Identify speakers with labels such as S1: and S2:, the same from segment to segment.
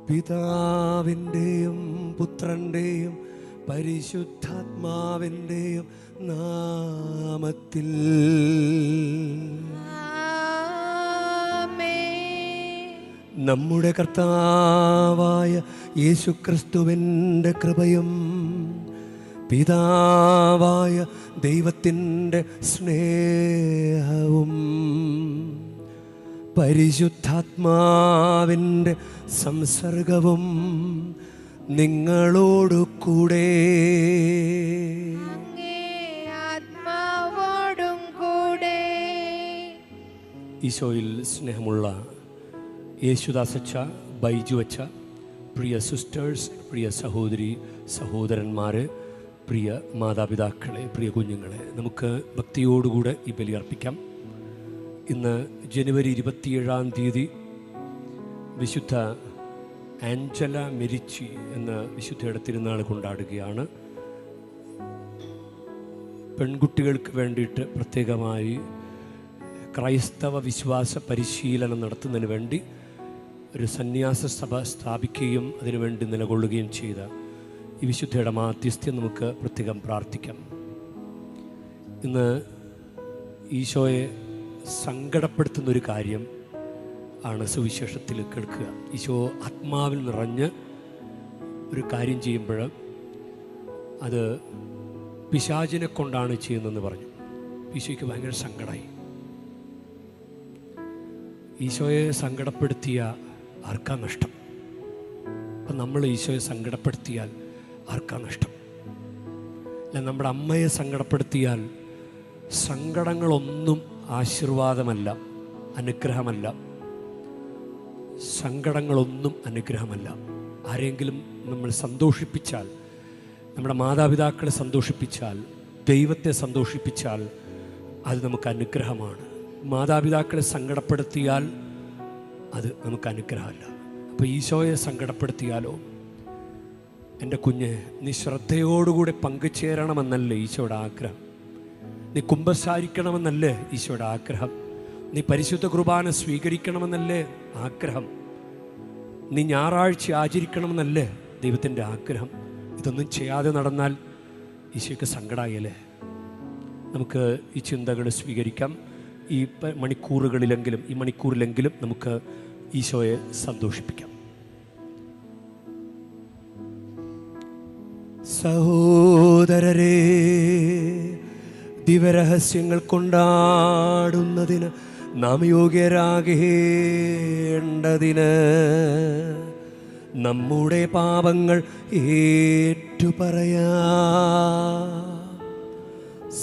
S1: പിതാവിൻ്റെയും പുത്രൻ്റെയും പരിശുദ്ധാത്മാവിൻ്റെയും നാമത്തിൽ. നമ്മുടെ കർത്താവായ യേശുക്രിസ്തുവിൻ്റെ കൃപയും പിതാവായ ദൈവത്തിൻ്റെ സ്നേഹവും പരിശുദ്ധാത്മാവിൻ്റെ സംസർഗവും നിങ്ങളോടു കൂടെ.
S2: ആത്മാവോടും കൂടെ.
S1: ഈശോയിൽ സ്നേഹമുള്ള യേശുദാസച്ച, ബൈജു അച്ച, പ്രിയ സിസ്റ്റേഴ്സ്, പ്രിയ സഹോദരി സഹോദരന്മാർ, പ്രിയ മാതാപിതാക്കളെ, പ്രിയ കുഞ്ഞുങ്ങളെ, നമുക്ക് ഭക്തിയോടുകൂടെ ഈ ബലി അർപ്പിക്കാം. ഇന്ന് ജനുവരി 27 വിശുദ്ധ ആഞ്ചല മെരിച്ചി എന്ന വിശുദ്ധയുടെ തിരുനാൾ കൊണ്ടാടുകയാണ്. പെൺകുട്ടികൾക്ക് വേണ്ടിയിട്ട് പ്രത്യേകമായി ക്രൈസ്തവ വിശ്വാസ പരിശീലനം നടത്തുന്നതിന് വേണ്ടി ഒരു സന്യാസ സഭ സ്ഥാപിക്കുകയും അതിനുവേണ്ടി നിലകൊള്ളുകയും ചെയ്ത ഈ വിശുദ്ധയുടെ മാധ്യസ്ഥ്യം നമുക്ക് പ്രത്യേകം പ്രാർത്ഥിക്കാം. ഇന്ന് ഈശോയെ സങ്കടപ്പെടുത്തുന്നൊരു കാര്യം ആണ് സുവിശേഷത്തിൽ കേൾക്കുക. ഈശോ ആത്മാവിൽ നിറഞ്ഞ് ഒരു കാര്യം ചെയ്യുമ്പോൾ അത് പിശാചിനെ കൊണ്ടാണ് ചെയ്യുന്നതെന്ന് പറഞ്ഞു. ഈശോയ്ക്ക് ഭയങ്കര സങ്കടമായി. ഈശോയെ സങ്കടപ്പെടുത്തിയ ആർക്കാ നഷ്ടം? അപ്പം നമ്മൾ ഈശോയെ സങ്കടപ്പെടുത്തിയാൽ ആർക്കാ നഷ്ടം? അല്ല, നമ്മുടെ അമ്മയെ സങ്കടപ്പെടുത്തിയാൽ സങ്കടങ്ങളൊന്നും ആശീർവാദമല്ല, അനുഗ്രഹമല്ല. സങ്കടങ്ങളൊന്നും അനുഗ്രഹമല്ല. ആരെങ്കിലും നമ്മൾ സന്തോഷിപ്പിച്ചാൽ, നമ്മുടെ മാതാപിതാക്കളെ സന്തോഷിപ്പിച്ചാൽ, ദൈവത്തെ സന്തോഷിപ്പിച്ചാൽ അത് നമുക്ക് അനുഗ്രഹമാണ്. മാതാപിതാക്കളെ സങ്കടപ്പെടുത്തിയാൽ അത് നമുക്ക് അനുഗ്രഹമല്ല. അപ്പോൾ ഈശോയെ സങ്കടപ്പെടുത്തിയാലോ? എൻ്റെ കുഞ്ഞ്, നീ ശ്രദ്ധയോടുകൂടി പങ്കുചേരണമെന്നല്ലേ ഈശോയുടെ ആഗ്രഹം? നീ കുമ്പസാരിക്കണമെന്നല്ലേ ഈശോയുടെ ആഗ്രഹം? നീ പരിശുദ്ധ കുർബാന സ്വീകരിക്കണമെന്നല്ലേ ആഗ്രഹം? നീ ഞായറാഴ്ച ആചരിക്കണമെന്നല്ലേ ദൈവത്തിൻ്റെ ആഗ്രഹം? ഇതൊന്നും ചെയ്യാതെ നടന്നാൽ ഈശോയ്ക്ക് സങ്കടമായല്ലേ? നമുക്ക് ഈ ചിന്തകൾ സ്വീകരിക്കാം. ഈ മണിക്കൂറിലെങ്കിലും നമുക്ക് ഈശോയെ സന്തോഷിപ്പിക്കാം. സഹോദരരേ, ദിവരഹസ്യങ്ങൾ കൊണ്ടാടുന്നതിന് നാം യോഗ്യരാകേണ്ടതിന് നമ്മുടെ പാപങ്ങൾ ഏറ്റുപറയാ.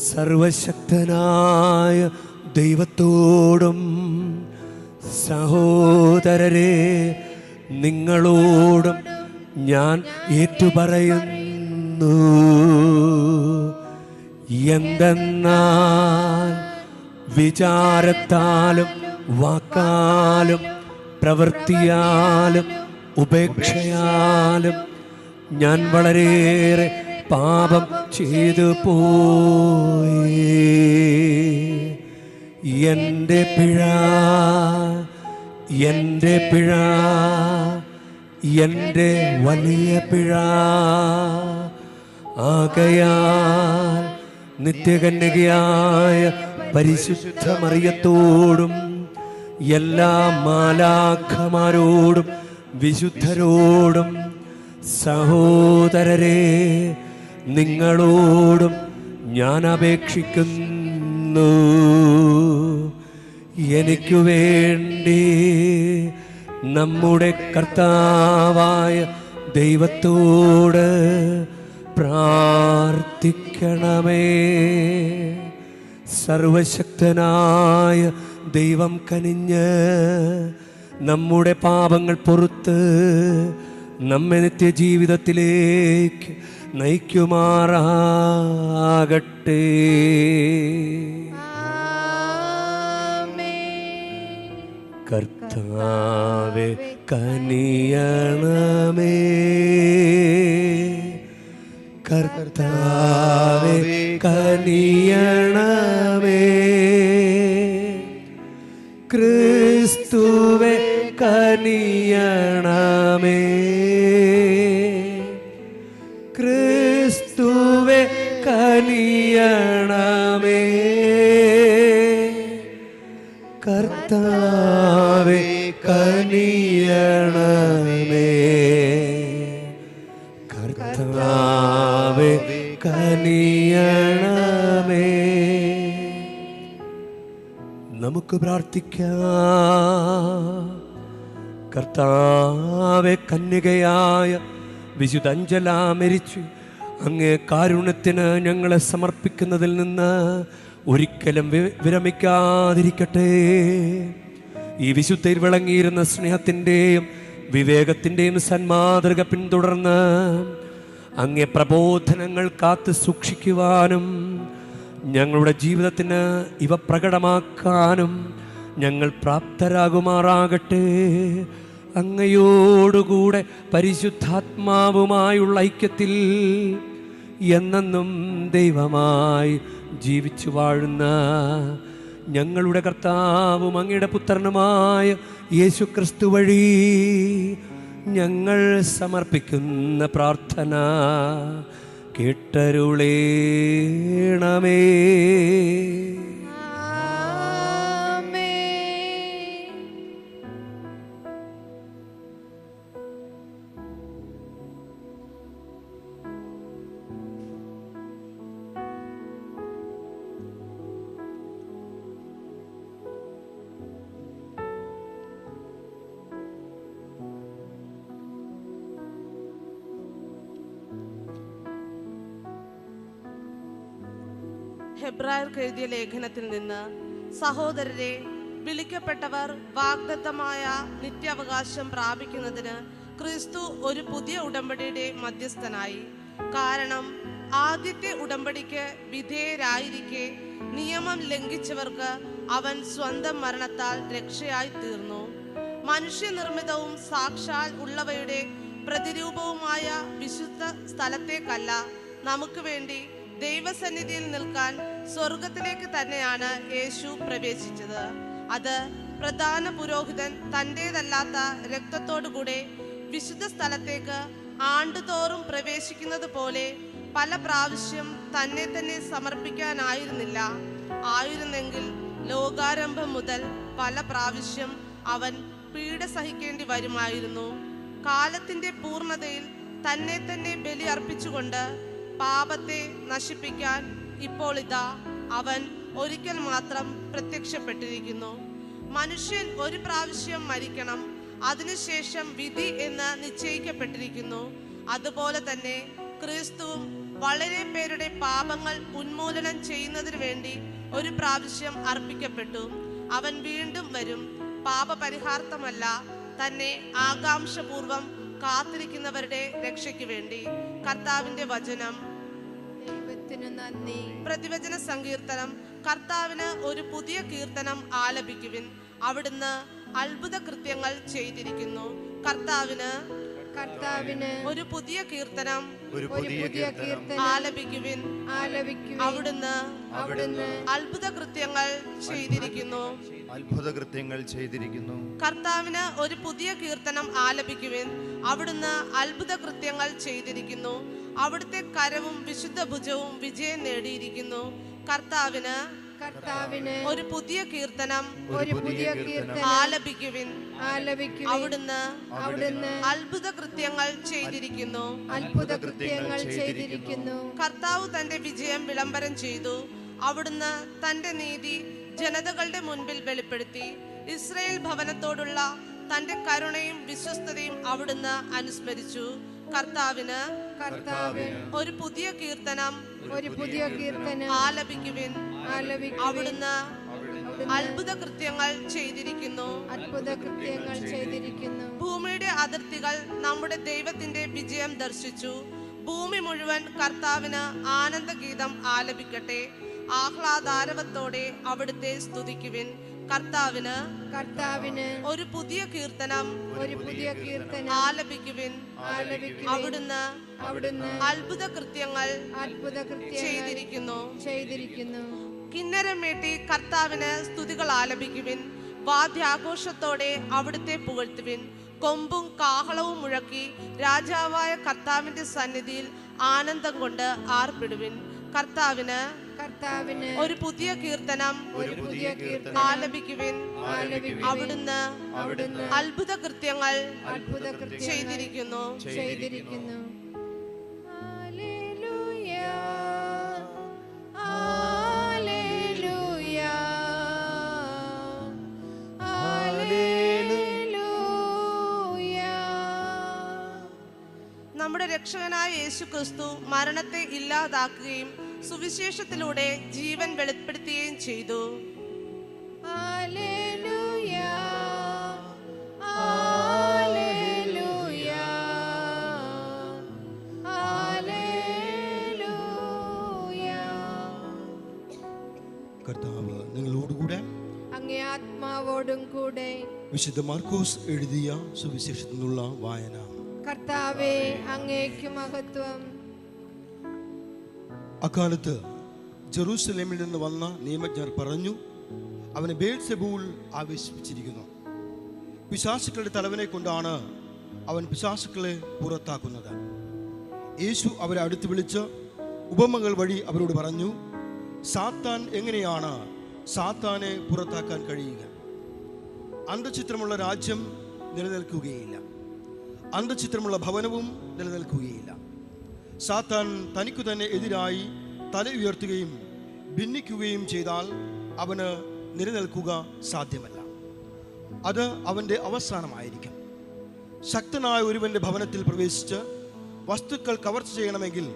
S1: സർവശക്തനായ ദൈവത്തോടും സഹോദരരെ നിങ്ങളോടും ഞാൻ ഏറ്റുപറയുന്നു. എന്തെന്നാൽ വിചാരത്താലും വാക്കാലും പ്രവൃത്തിയാലും ഉപേക്ഷയാലും ഞാൻ വളരെയേറെ പാപം ചെയ്തു പോയി. എൻ്റെ പിഴ, എൻ്റെ പിഴ, എൻ്റെ വലിയ പിഴ. ആകയാൽ നിത്യകന്യകയായ പരിശുദ്ധ മറിയത്തോടും എല്ലാ മാലാഖമാരോടും വിശുദ്ധരോടും സഹോദരരെ നിങ്ങളോടും ഞാൻ അപേക്ഷിക്കുന്നു. എനിക്കു വേണ്ടി നമ്മുടെ കർത്താവായ ദൈവത്തോട് പ്രാർത്ഥിക്കണമേ. സർവശക്തനായ ദൈവം കനിഞ്ഞ് നമ്മുടെ പാപങ്ങൾ പൊറുത്ത് നമ്മെ നിത്യജീവിതത്തിലേക്ക് നയിക്കുമാറാകട്ടെ. കർത്താവേ കനിയണമേ, കർത്താവേ കനിയണമേ, ക്രിസ്തുവേ കനിയണമേ, കർത്താവേ കനിയണമേ. നമുക്ക് പ്രാർത്ഥിക്കാം. കർത്താവേ, കന്യകയായ വിശുദ്ധ അഞ്ജല മരിച്ചു അങ്ങേ കാരുണ്യത്തിന് ഞങ്ങളെ സമർപ്പിക്കുന്നതിൽ നിന്ന് ഒരിക്കലും വിരമിക്കാതിരിക്കട്ടെ. ഈ വിശുദ്ധയിൽ വിളങ്ങിയിരുന്ന സ്നേഹത്തിൻ്റെയും വിവേകത്തിൻ്റെയും സന്മാതൃക പിന്തുടർന്ന് അങ്ങേ പ്രബോധനങ്ങൾ കാത്തു സൂക്ഷിക്കുവാനും ഞങ്ങളുടെ ജീവിതത്തിന് ഇവ പ്രകടമാക്കാനും ഞങ്ങൾ പ്രാപ്തരാകുമാറാകട്ടെ. അങ്ങയോടുകൂടെ പരിശുദ്ധാത്മാവുമായുള്ള ഐക്യത്തിൽ എന്നെന്നും ദൈവമായി ജീവിച്ചു വാഴുന്ന ഞങ്ങളുടെ കർത്താവും അങ്ങയുടെ പുത്രനുമായ യേശു ക്രിസ്തു വഴി ഞങ്ങൾ സമർപ്പിക്കുന്ന പ്രാർത്ഥന കേട്ടരുളേണമേ.
S2: ഹെബ്രായർക്ക് എഴുതിയ ലേഖനത്തിൽ നിന്ന്, സഹോദരരെ, വിളിക്കപ്പെട്ടവർ വാഗ്ദത്തമായ നിത്യാവകാശം പ്രാപിക്കുന്നതിന് ക്രിസ്തു ഒരു പുതിയ ഉടമ്പടിയുടെ മധ്യസ്ഥനായി. കാരണം ആദ്യത്തെ ഉടമ്പടിക്ക് വിധേയരായിരിക്കെ നിയമം ലംഘിച്ചവർക്ക് അവൻ സ്വന്തം മരണത്താൽ രക്ഷയായി തീർന്നു. മനുഷ്യനിർമ്മിതവും സാക്ഷാൽ ഉള്ളവയുടെ പ്രതിരൂപവുമായ വിശുദ്ധ സ്ഥലത്തേക്കല്ല നമുക്ക് വേണ്ടി ദൈവസന്നിധിയിൽ നിൽക്കാൻ സ്വർഗത്തിലേക്ക് തന്നെയാണ് യേശു പ്രവേശിച്ചത്. അത് പ്രധാന പുരോഹിതൻ തൻ്റേതല്ലാത്ത രക്തത്തോടുകൂടെ വിശുദ്ധ സ്ഥലത്തേക്ക് ആണ്ടുതോറും പ്രവേശിക്കുന്നത് പോലെ പല പ്രാവശ്യം തന്നെ തന്നെ സമർപ്പിക്കാനായിരുന്നില്ല. ആയിരുന്നെങ്കിൽ ലോകാരംഭം മുതൽ പല പ്രാവശ്യം അവൻ പീഡ സഹിക്കേണ്ടി വരുമായിരുന്നു. കാലത്തിന്റെ പൂർണ്ണതയിൽ തന്നെ തന്നെ ബലി അർപ്പിച്ചുകൊണ്ട് പാപത്തെ നശിപ്പിക്കാൻ ഇപ്പോൾ ഇതാ അവൻ ഒരിക്കൽ മാത്രം പ്രത്യക്ഷപ്പെട്ടിരിക്കുന്നു. മനുഷ്യൻ ഒരു പ്രാവശ്യം മരിക്കണം, അതിനുശേഷം വിധി എന്ന് നിശ്ചയിക്കപ്പെട്ടിരിക്കുന്നു. അതുപോലെ തന്നെ ക്രിസ്തുവും വളരെ പേരുടെ പാപങ്ങൾ ഉന്മൂലനം ചെയ്യുന്നതിന് വേണ്ടി ഒരു പ്രാവശ്യം അർപ്പിക്കപ്പെട്ടു. അവൻ വീണ്ടും വരും, പാപപരിഹാർത്ഥമല്ല, തന്നെ ആകാംക്ഷപൂർവം കാത്തിരിക്കുന്നവരുടെ രക്ഷയ്ക്ക് വേണ്ടി. കർത്താവിന്റെ വചനം. പ്രതിവചന സങ്കീർത്തനം. കർത്താവിന് ഒരു പുതിയ കീർത്തനം ആലപിക്കുവിൻ, അവിടുന്ന് അത്ഭുത കൃത്യങ്ങൾ ചെയ്തിരിക്കുന്നു. കർത്താവിന് ഒരു പുതിയ കീർത്തനം ആലപിക്കുവിൻ, അവിടുന്ന് അത്ഭുത കൃത്യങ്ങൾ ചെയ്തിരിക്കുന്നു. കർത്താവിന് ഒരു പുതിയ കീർത്തനം ആലപിക്കുവിൻ, അവിടുന്ന് അത്ഭുത കൃത്യങ്ങൾ ചെയ്തിരിക്കുന്നു. അവിടുത്തെ കരവും വിശുദ്ധ ഭുജവും വിജയം നേടിയിരിക്കുന്നു. കർത്താവിന് ഒരു പുതിയ കീർത്തനം ആലപിക്കുവിൻ, അവിടുന്ന് അത്ഭുത കൃത്യങ്ങൾ ചെയ്തിരിക്കുന്നു. കർത്താവ് തന്റെ വിജയം വിളംബരം ചെയ്തു. അവിടുന്ന് തന്റെ നീതി ജനതകളുടെ മുൻപിൽ വെളിപ്പെടുത്തി. ഇസ്രായേൽ ഭവനത്തോടുള്ള തന്റെ കരുണയും വിശ്വസ്തതയും അവിടുന്ന് അനുസ്മരിച്ചു. കർത്താവിന് ഒരു പുതിയ കീർത്തനം ആലപിക്കുവിൻ, അവിടുന്ന് അത്ഭുത കൃത്യങ്ങൾ ചെയ്തിരിക്കുന്നു. ഭൂമിയുടെ അതിർത്തികൾ നമ്മുടെ ദൈവത്തിന്റെ വിജയം ദർശിച്ചു. ഭൂമി മുഴുവൻ കർത്താവിന് ആനന്ദഗീതം ആലപിക്കട്ടെ. ആഹ്ലാദാരവത്തോടെ അവിടുത്തെ സ്തുതിക്കുവിൻ. കർത്താവിന് ഒരു പുതിയ കീർത്തനം ആലപിക്കുവിൻ, അവിടുന്ന് അത്ഭുത കൃത്യങ്ങൾ ചെയ്തിരിക്കുന്നു. കിന്നരം മേട്ടി കർത്താവിന് സ്തുതികൾ ആലപിക്കുവിൻ. വാദ്യാഘോഷത്തോടെ അവിടുത്തെ പുകഴ്ത്തുവിൻ. കൊമ്പും കാഹളവും മുഴക്കി രാജാവായ കർത്താവിന്റെ സന്നിധിയിൽ ആനന്ദം കൊണ്ട് ആർപ്പിടുവിൻ. കർത്താവിന് ഒരു പുതിയ കീർത്തനം ആലപിക്കുവിൻ. അവിടുന്ന് അത്ഭുത കൃത്യങ്ങൾ ചെയ്തിരിക്കുന്നു. നമ്മുടെ രക്ഷകനായ യേശു ക്രിസ്തു മരണത്തെ ഇല്ലാതാക്കുകയും സുവിശേഷത്തിലൂടെ ജീവൻ വെളിപ്പെടുത്തുകയും ചെയ്തു.
S3: കർത്താവ് നിങ്ങളോടുകൂടെ,
S4: അങ്ങേ ആത്മാവോടും കൂടെ.
S3: വിശുദ്ധ മാർക്കോസ് എഴുതിയ സുവിശേഷത്തിൽ നിന്നുള്ള വായന.
S4: കർത്താവേ, അങ്ങേക്ക് മഹത്വം.
S3: അക്കാലത്ത് ജെറൂസലേമിൽ നിന്ന് വന്ന നിയമജ്ഞർ പറഞ്ഞു, അവനെ ബേൽസെബൂൾ ആവേശിപ്പിച്ചിരിക്കുന്നു. പിശാചുക്കളുടെ തലവനെ കൊണ്ടാണ് അവൻ പിശാചുക്കളെ പുറത്താക്കുന്നത്. യേശു അവരെ അടുത്ത് വിളിച്ച് ഉപമകൾ വഴി അവരോട് പറഞ്ഞു, സാത്താൻ എങ്ങനെയാണ് സാത്താനെ പുറത്താക്കാൻ കഴിയുക? അന്തചിത്രമുള്ള രാജ്യം നിലനിൽക്കുകയില്ല, അന്തചിത്രമുള്ള ഭവനവും നിലനിൽക്കുകയില്ല. സാത്താൻ തനിക്കു തന്നെ എതിരായി തല ഉയർത്തുകയും ഭിന്നിക്കുകയും ചെയ്താൽ അവന് നിലനിൽക്കുക സാധ്യമല്ല. അത് അവൻ്റെ അവസാനമായിരിക്കും. ശക്തനായ ഒരുവൻ്റെ ഭവനത്തിൽ പ്രവേശിച്ച് വസ്തുക്കൾ കവർച്ച ചെയ്യണമെങ്കിൽ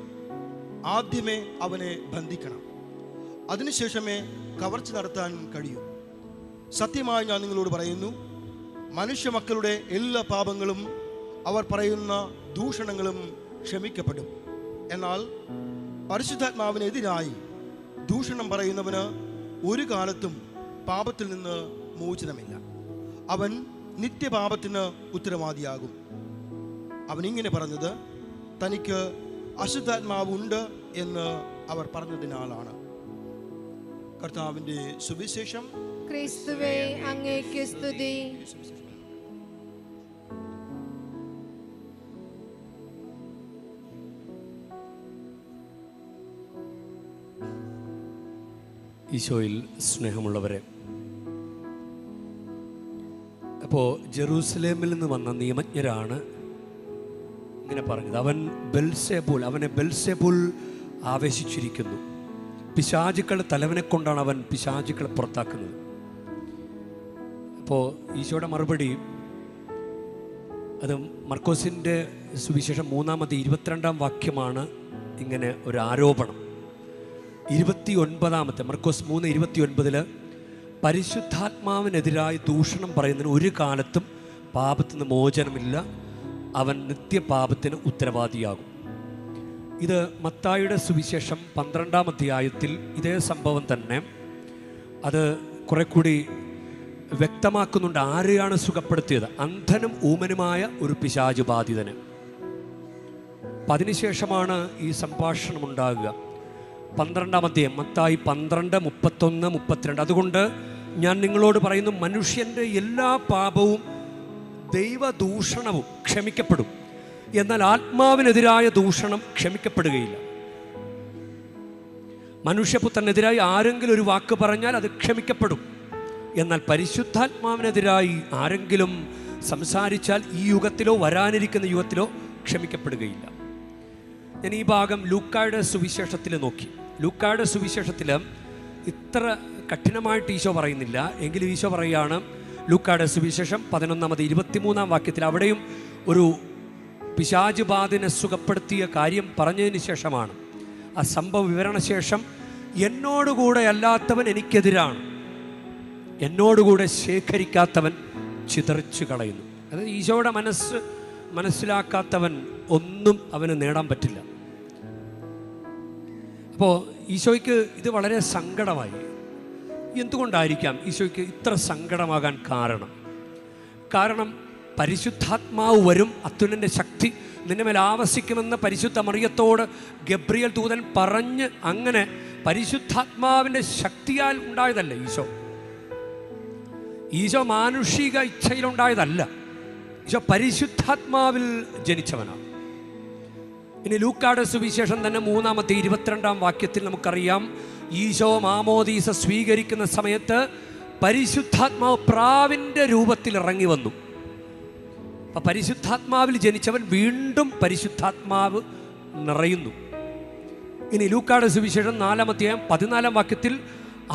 S3: ആദ്യമേ അവനെ ബന്ധിക്കണം, അതിനുശേഷമേ കവർച്ച നടത്താൻ കഴിയൂ. സത്യമായി ഞാൻ നിങ്ങളോട് പറയുന്നു, മനുഷ്യ മക്കളുടെ എല്ലാ പാപങ്ങളും അവർ പറയുന്ന ദൂഷണങ്ങളും ക്ഷമിക്കപ്പെടും. എന്നാൽ പരിശുദ്ധാത്മാവിനെതിരായി ദൂഷണം പറയുന്നവന് ഒരു കാലത്തും പാപത്തിൽ നിന്ന് മോചനമില്ല. അവൻ നിത്യപാപത്തിന് ഉത്തരവാദിയാകും. അവൻ ഇങ്ങനെ പറഞ്ഞത് തനിക്ക് അശുദ്ധാത്മാവ് ഉണ്ട് എന്ന് അവർ പറഞ്ഞതിനാലാണ്. കർത്താവിൻ്റെ സുവിശേഷം.
S4: ക്രിസ്തുവേ, അങ്ങേക്ക് സ്തുതി.
S1: ഈശോയിൽ സ്നേഹമുള്ളവരെ, അപ്പോൾ ജെറൂസലേമിൽ നിന്ന് വന്ന നിയമജ്ഞരാണ് ഇങ്ങനെ പറഞ്ഞത്, അവനെ ബെൽസെബൂൾ ആവേശിച്ചിരിക്കുന്നു. പിശാചുക്കളുടെ തലവനെ കൊണ്ടാണ് അവൻ പിശാചുക്കളെ പുറത്താക്കുന്നത്. അപ്പോൾ ഈശോയുടെ മറുപടി അത് മർക്കോസിൻ്റെ സുവിശേഷം 3-22 വാക്യമാണ്. ഇങ്ങനെ ഒരു ആരോപണം 29 മർക്കോസ് 3:29 പരിശുദ്ധാത്മാവിനെതിരായി ദൂഷണം പറയുന്നതിന് ഒരു കാലത്തും പാപത്തിന് മോചനമില്ല, അവൻ നിത്യപാപത്തിന് ഉത്തരവാദിയാകും. ഇത് മത്തായിയുടെ സുവിശേഷം 12 അധ്യായത്തിൽ ഇതേ സംഭവം തന്നെ അത് കുറെ കൂടി വ്യക്തമാക്കുന്നുണ്ട്. ആരെയാണ് സുഖപ്പെടുത്തിയത്? അന്ധനും ഊമനുമായ ഒരു പിശാചു ബാധിതന്. അപ്പം അതിനുശേഷമാണ് ഈ സംഭാഷണം ഉണ്ടാകുക. 12 അധ്യായം മത്തായി 12, 31, 32. അതുകൊണ്ട് ഞാൻ നിങ്ങളോട് പറയുന്നു, മനുഷ്യൻ്റെ എല്ലാ പാപവും ദൈവദൂഷണവും ക്ഷമിക്കപ്പെടും, എന്നാൽ ആത്മാവിനെതിരായ ദൂഷണം ക്ഷമിക്കപ്പെടുകയില്ല. മനുഷ്യപുത്രനെതിരായി ആരെങ്കിലും ഒരു വാക്ക് പറഞ്ഞാൽ അത് ക്ഷമിക്കപ്പെടും, എന്നാൽ പരിശുദ്ധാത്മാവിനെതിരായി ആരെങ്കിലും സംസാരിച്ചാൽ ഈ യുഗത്തിലോ വരാനിരിക്കുന്ന യുഗത്തിലോ ക്ഷമിക്കപ്പെടുകയില്ല. ഞാൻ ഈ ഭാഗം ലൂക്കായുടെ സുവിശേഷത്തിൽ നോക്കി. ലൂക്കായുടെ സുവിശേഷത്തിൽ ഇത്ര കഠിനമായിട്ട് ഈശോ പറയുന്നില്ല, എങ്കിലും ഈശോ പറയുകയാണ്. ലൂക്കായുടെ സുവിശേഷം 11-23 വാക്യത്തിൽ അവിടെയും ഒരു പിശാച് ബാധനെ സുഖപ്പെടുത്തിയ കാര്യം പറഞ്ഞതിന് ശേഷമാണ് ആ സംഭവ വിവരണശേഷം, എന്നോടുകൂടെ അല്ലാത്തവൻ എനിക്കെതിരാണ്, എന്നോടുകൂടെ ശേഖരിക്കാത്തവൻ ചിതറിച്ചു കളയുന്നു. അതായത് ഈശോയുടെ മനസ്സിലാക്കാത്തവൻ ഒന്നും അവന് നേടാൻ പറ്റില്ല. അപ്പോൾ ഈശോയ്ക്ക് ഇത് വളരെ സങ്കടമായി. എന്തുകൊണ്ടായിരിക്കാം ഈശോയ്ക്ക് ഇത്ര സങ്കടമാകാൻ കാരണം പരിശുദ്ധാത്മാവ് വരും, അത്യുന്നതന്റെ ശക്തി നിന്റെ മേൽ ആവസിക്കുമെന്ന് പരിശുദ്ധ മറിയത്തോട് ഗബ്രിയേൽ ദൂതൻ പറഞ്ഞ്, അങ്ങനെ പരിശുദ്ധാത്മാവിൻ്റെ ശക്തിയാൽ ഉണ്ടായതല്ല ഈശോ മാനുഷിക ഇച്ഛയിലുണ്ടായതല്ല. ഈശോ പരിശുദ്ധാത്മാവിൽ ജനിച്ചവനാണ്. ഇനി ലൂക്കായുടെ സുവിശേഷം തന്നെ 3-22 വാക്യത്തിൽ നമുക്കറിയാം, ഈശോ മാമോദീസ സ്വീകരിക്കുന്ന സമയത്ത് പരിശുദ്ധാത്മാവ് പ്രാവിൻ്റെ രൂപത്തിൽ ഇറങ്ങി വന്നു. അപ്പം പരിശുദ്ധാത്മാവിൽ ജനിച്ചവൻ വീണ്ടും പരിശുദ്ധാത്മാവ് നിറയുന്നു. ഇനി ലൂക്കായുടെ സുവിശേഷം 4-14 വാക്യത്തിൽ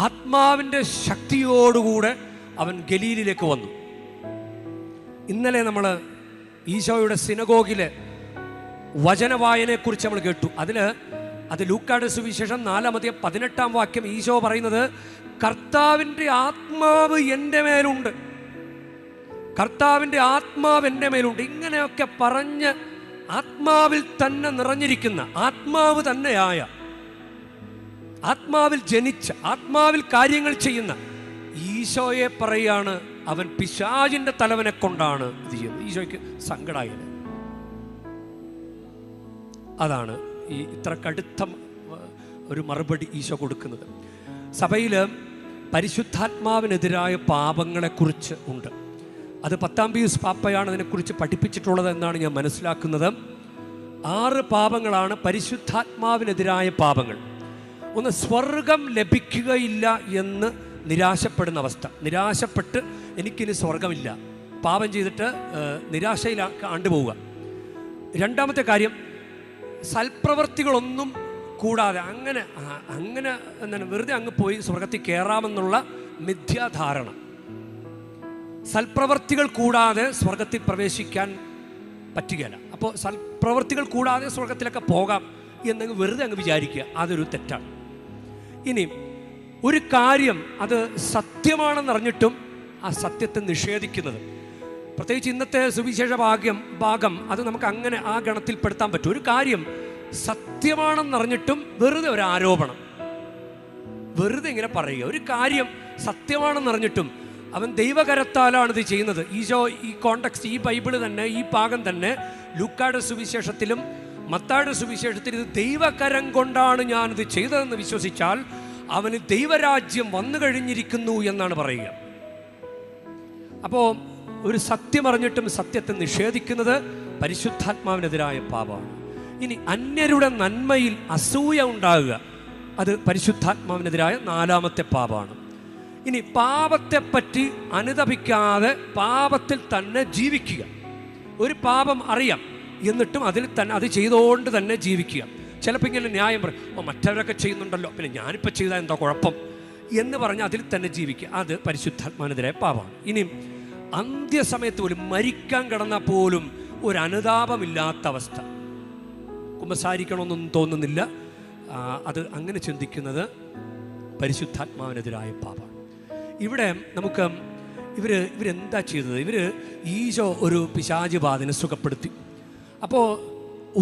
S1: ആത്മാവിൻ്റെ ശക്തിയോടുകൂടെ അവൻ ഗലീലിലേക്ക് വന്നു. ഇന്നലെ നമ്മൾ ഈശോയുടെ സിനഗോഗിലെ വചനവായനയെക്കുറിച്ച് നമ്മൾ കേട്ടു. അത് ലൂക്കായുടെ സുവിശേഷം 4-18 വാക്യം ഈശോ പറയുന്നത്, കർത്താവിൻ്റെ ആത്മാവ് എൻ്റെ മേലുണ്ട്, കർത്താവിൻ്റെ ആത്മാവ് എൻ്റെ മേലുണ്ട്. ഇങ്ങനെയൊക്കെ പറഞ്ഞ് ആത്മാവിൽ തന്നെ നിറഞ്ഞിരിക്കുന്ന, ആത്മാവ് തന്നെയായ, ആത്മാവിൽ ജനിച്ച, ആത്മാവിൽ കാര്യങ്ങൾ ചെയ്യുന്ന ഈശോയെ പറയാണ് അവൻ പിശാചിൻ്റെ തലവനെ കൊണ്ടാണ് ഇത് ചെയ്യുന്നത്. ഈശോയ്ക്ക് സങ്കടമായത് അതാണ് ഈ ഇത്ര കടുത്ത ഒരു മറുപടി ഈശോ കൊടുക്കുന്നത്. സഭയിൽ പരിശുദ്ധാത്മാവിനെതിരായ പാപങ്ങളെക്കുറിച്ച് ഉണ്ട്. അത് 10 പീയൂസ് പാപ്പയാണ് അതിനെക്കുറിച്ച് പഠിപ്പിച്ചിട്ടുള്ളത് എന്നാണ് ഞാൻ മനസ്സിലാക്കുന്നത്. 6 പാപങ്ങളാണ് പരിശുദ്ധാത്മാവിനെതിരായ പാപങ്ങൾ. ഒന്ന്, സ്വർഗം ലഭിക്കുകയില്ല എന്ന് നിരാശപ്പെടുന്ന അവസ്ഥ. നിരാശപ്പെട്ട് എനിക്കിനി സ്വർഗമില്ല, പാപം ചെയ്തിട്ട് നിരാശയിൽ ആണ്ടുപോവുക. രണ്ടാമത്തെ കാര്യം, സൽപ്രവർത്തികളൊന്നും കൂടാതെ അങ്ങനെ എന്താണ് വെറുതെ അങ്ങ് പോയി സ്വർഗത്തിൽ കയറാമെന്നുള്ള മിഥ്യാധാരണ. സൽപ്രവർത്തികൾ കൂടാതെ സ്വർഗത്തിൽ പ്രവേശിക്കാൻ പറ്റുകയില്ല. അപ്പോൾ സൽപ്രവർത്തികൾ കൂടാതെ സ്വർഗത്തിലൊക്കെ പോകാം എന്നങ്ങ് വെറുതെ അങ്ങ് വിചാരിക്കുക, അതൊരു തെറ്റാണ്. ഇനി ഒരു കാര്യം അത് സത്യമാണെന്നറിഞ്ഞിട്ടും ആ സത്യത്തെ നിഷേധിക്കുന്നത്, പ്രത്യേകിച്ച് ഇന്നത്തെ സുവിശേഷ ഭാഗം അത് നമുക്ക് അങ്ങനെ ആ ഗണത്തിൽപ്പെടുത്താൻ പറ്റും. ഒരു കാര്യം സത്യമാണെന്നറിഞ്ഞിട്ടും വെറുതെ ഒരു ആരോപണം, വെറുതെ ഇങ്ങനെ പറയുക. ഒരു കാര്യം സത്യമാണെന്നറിഞ്ഞിട്ടും അവൻ ദൈവകരത്താലാണ് ഇത് ചെയ്യുന്നത്. ഈശോ ഈ കോണ്ടെക്സ്റ്റ്, ഈ ബൈബിള് തന്നെ, ഈ ഭാഗം തന്നെ ലൂക്കായുടെ സുവിശേഷത്തിലും മത്തായിയുടെ സുവിശേഷത്തിൽ ഇത് ദൈവകരം കൊണ്ടാണ് ഞാനിത് ചെയ്തതെന്ന് വിശ്വസിച്ചാൽ അവന് ദൈവരാജ്യം വന്നു കഴിഞ്ഞിരിക്കുന്നു എന്നാണ് പറയുക. അപ്പോൾ ഒരു സത്യം അറിഞ്ഞിട്ടും സത്യത്തെ നിഷേധിക്കുന്നത് പരിശുദ്ധാത്മാവിനെതിരായ പാപമാണ്. ഇനി അന്യരുടെ നന്മയിൽ അസൂയ ഉണ്ടാകുക, അത് പരിശുദ്ധാത്മാവിനെതിരായ 4ാമത്തെ പാപമാണ്. ഇനി പാപത്തെപ്പറ്റി അനുതപിക്കാതെ പാപത്തിൽ തന്നെ ജീവിക്കുക. ഒരു പാപം അറിയാം എന്നിട്ടും അതിൽ തന്നെ അത് ചെയ്തുകൊണ്ട് തന്നെ ജീവിക്കുക. ചിലപ്പോൾ ഇങ്ങനെ ന്യായം പറയും, മറ്റവരൊക്കെ ചെയ്യുന്നുണ്ടല്ലോ, പിന്നെ ഞാനിപ്പോൾ ചെയ്താൽ എന്താ കുഴപ്പം എന്ന് പറഞ്ഞ് അതിൽ തന്നെ ജീവിക്കുക. അത് പരിശുദ്ധാത്മാവിനെതിരായ പാപമാണ്. ഇനിയും അന്ത്യസമയത്ത് പോലും, മരിക്കാൻ കിടന്നാൽ പോലും ഒരു അനുതാപമില്ലാത്ത അവസ്ഥ, കുമ്പസാരിക്കണമെന്നൊന്നും തോന്നുന്നില്ല, അത് അങ്ങനെ ചിന്തിക്കുന്നത് പരിശുദ്ധാത്മാവിനെതിരായ പാപമാണ്. ഇവിടെ നമുക്ക് ഇവരെന്താ ചെയ്തത്? ഈശോ ഒരു പിശാച് ബാധനെ സുഖപ്പെടുത്തി. അപ്പോൾ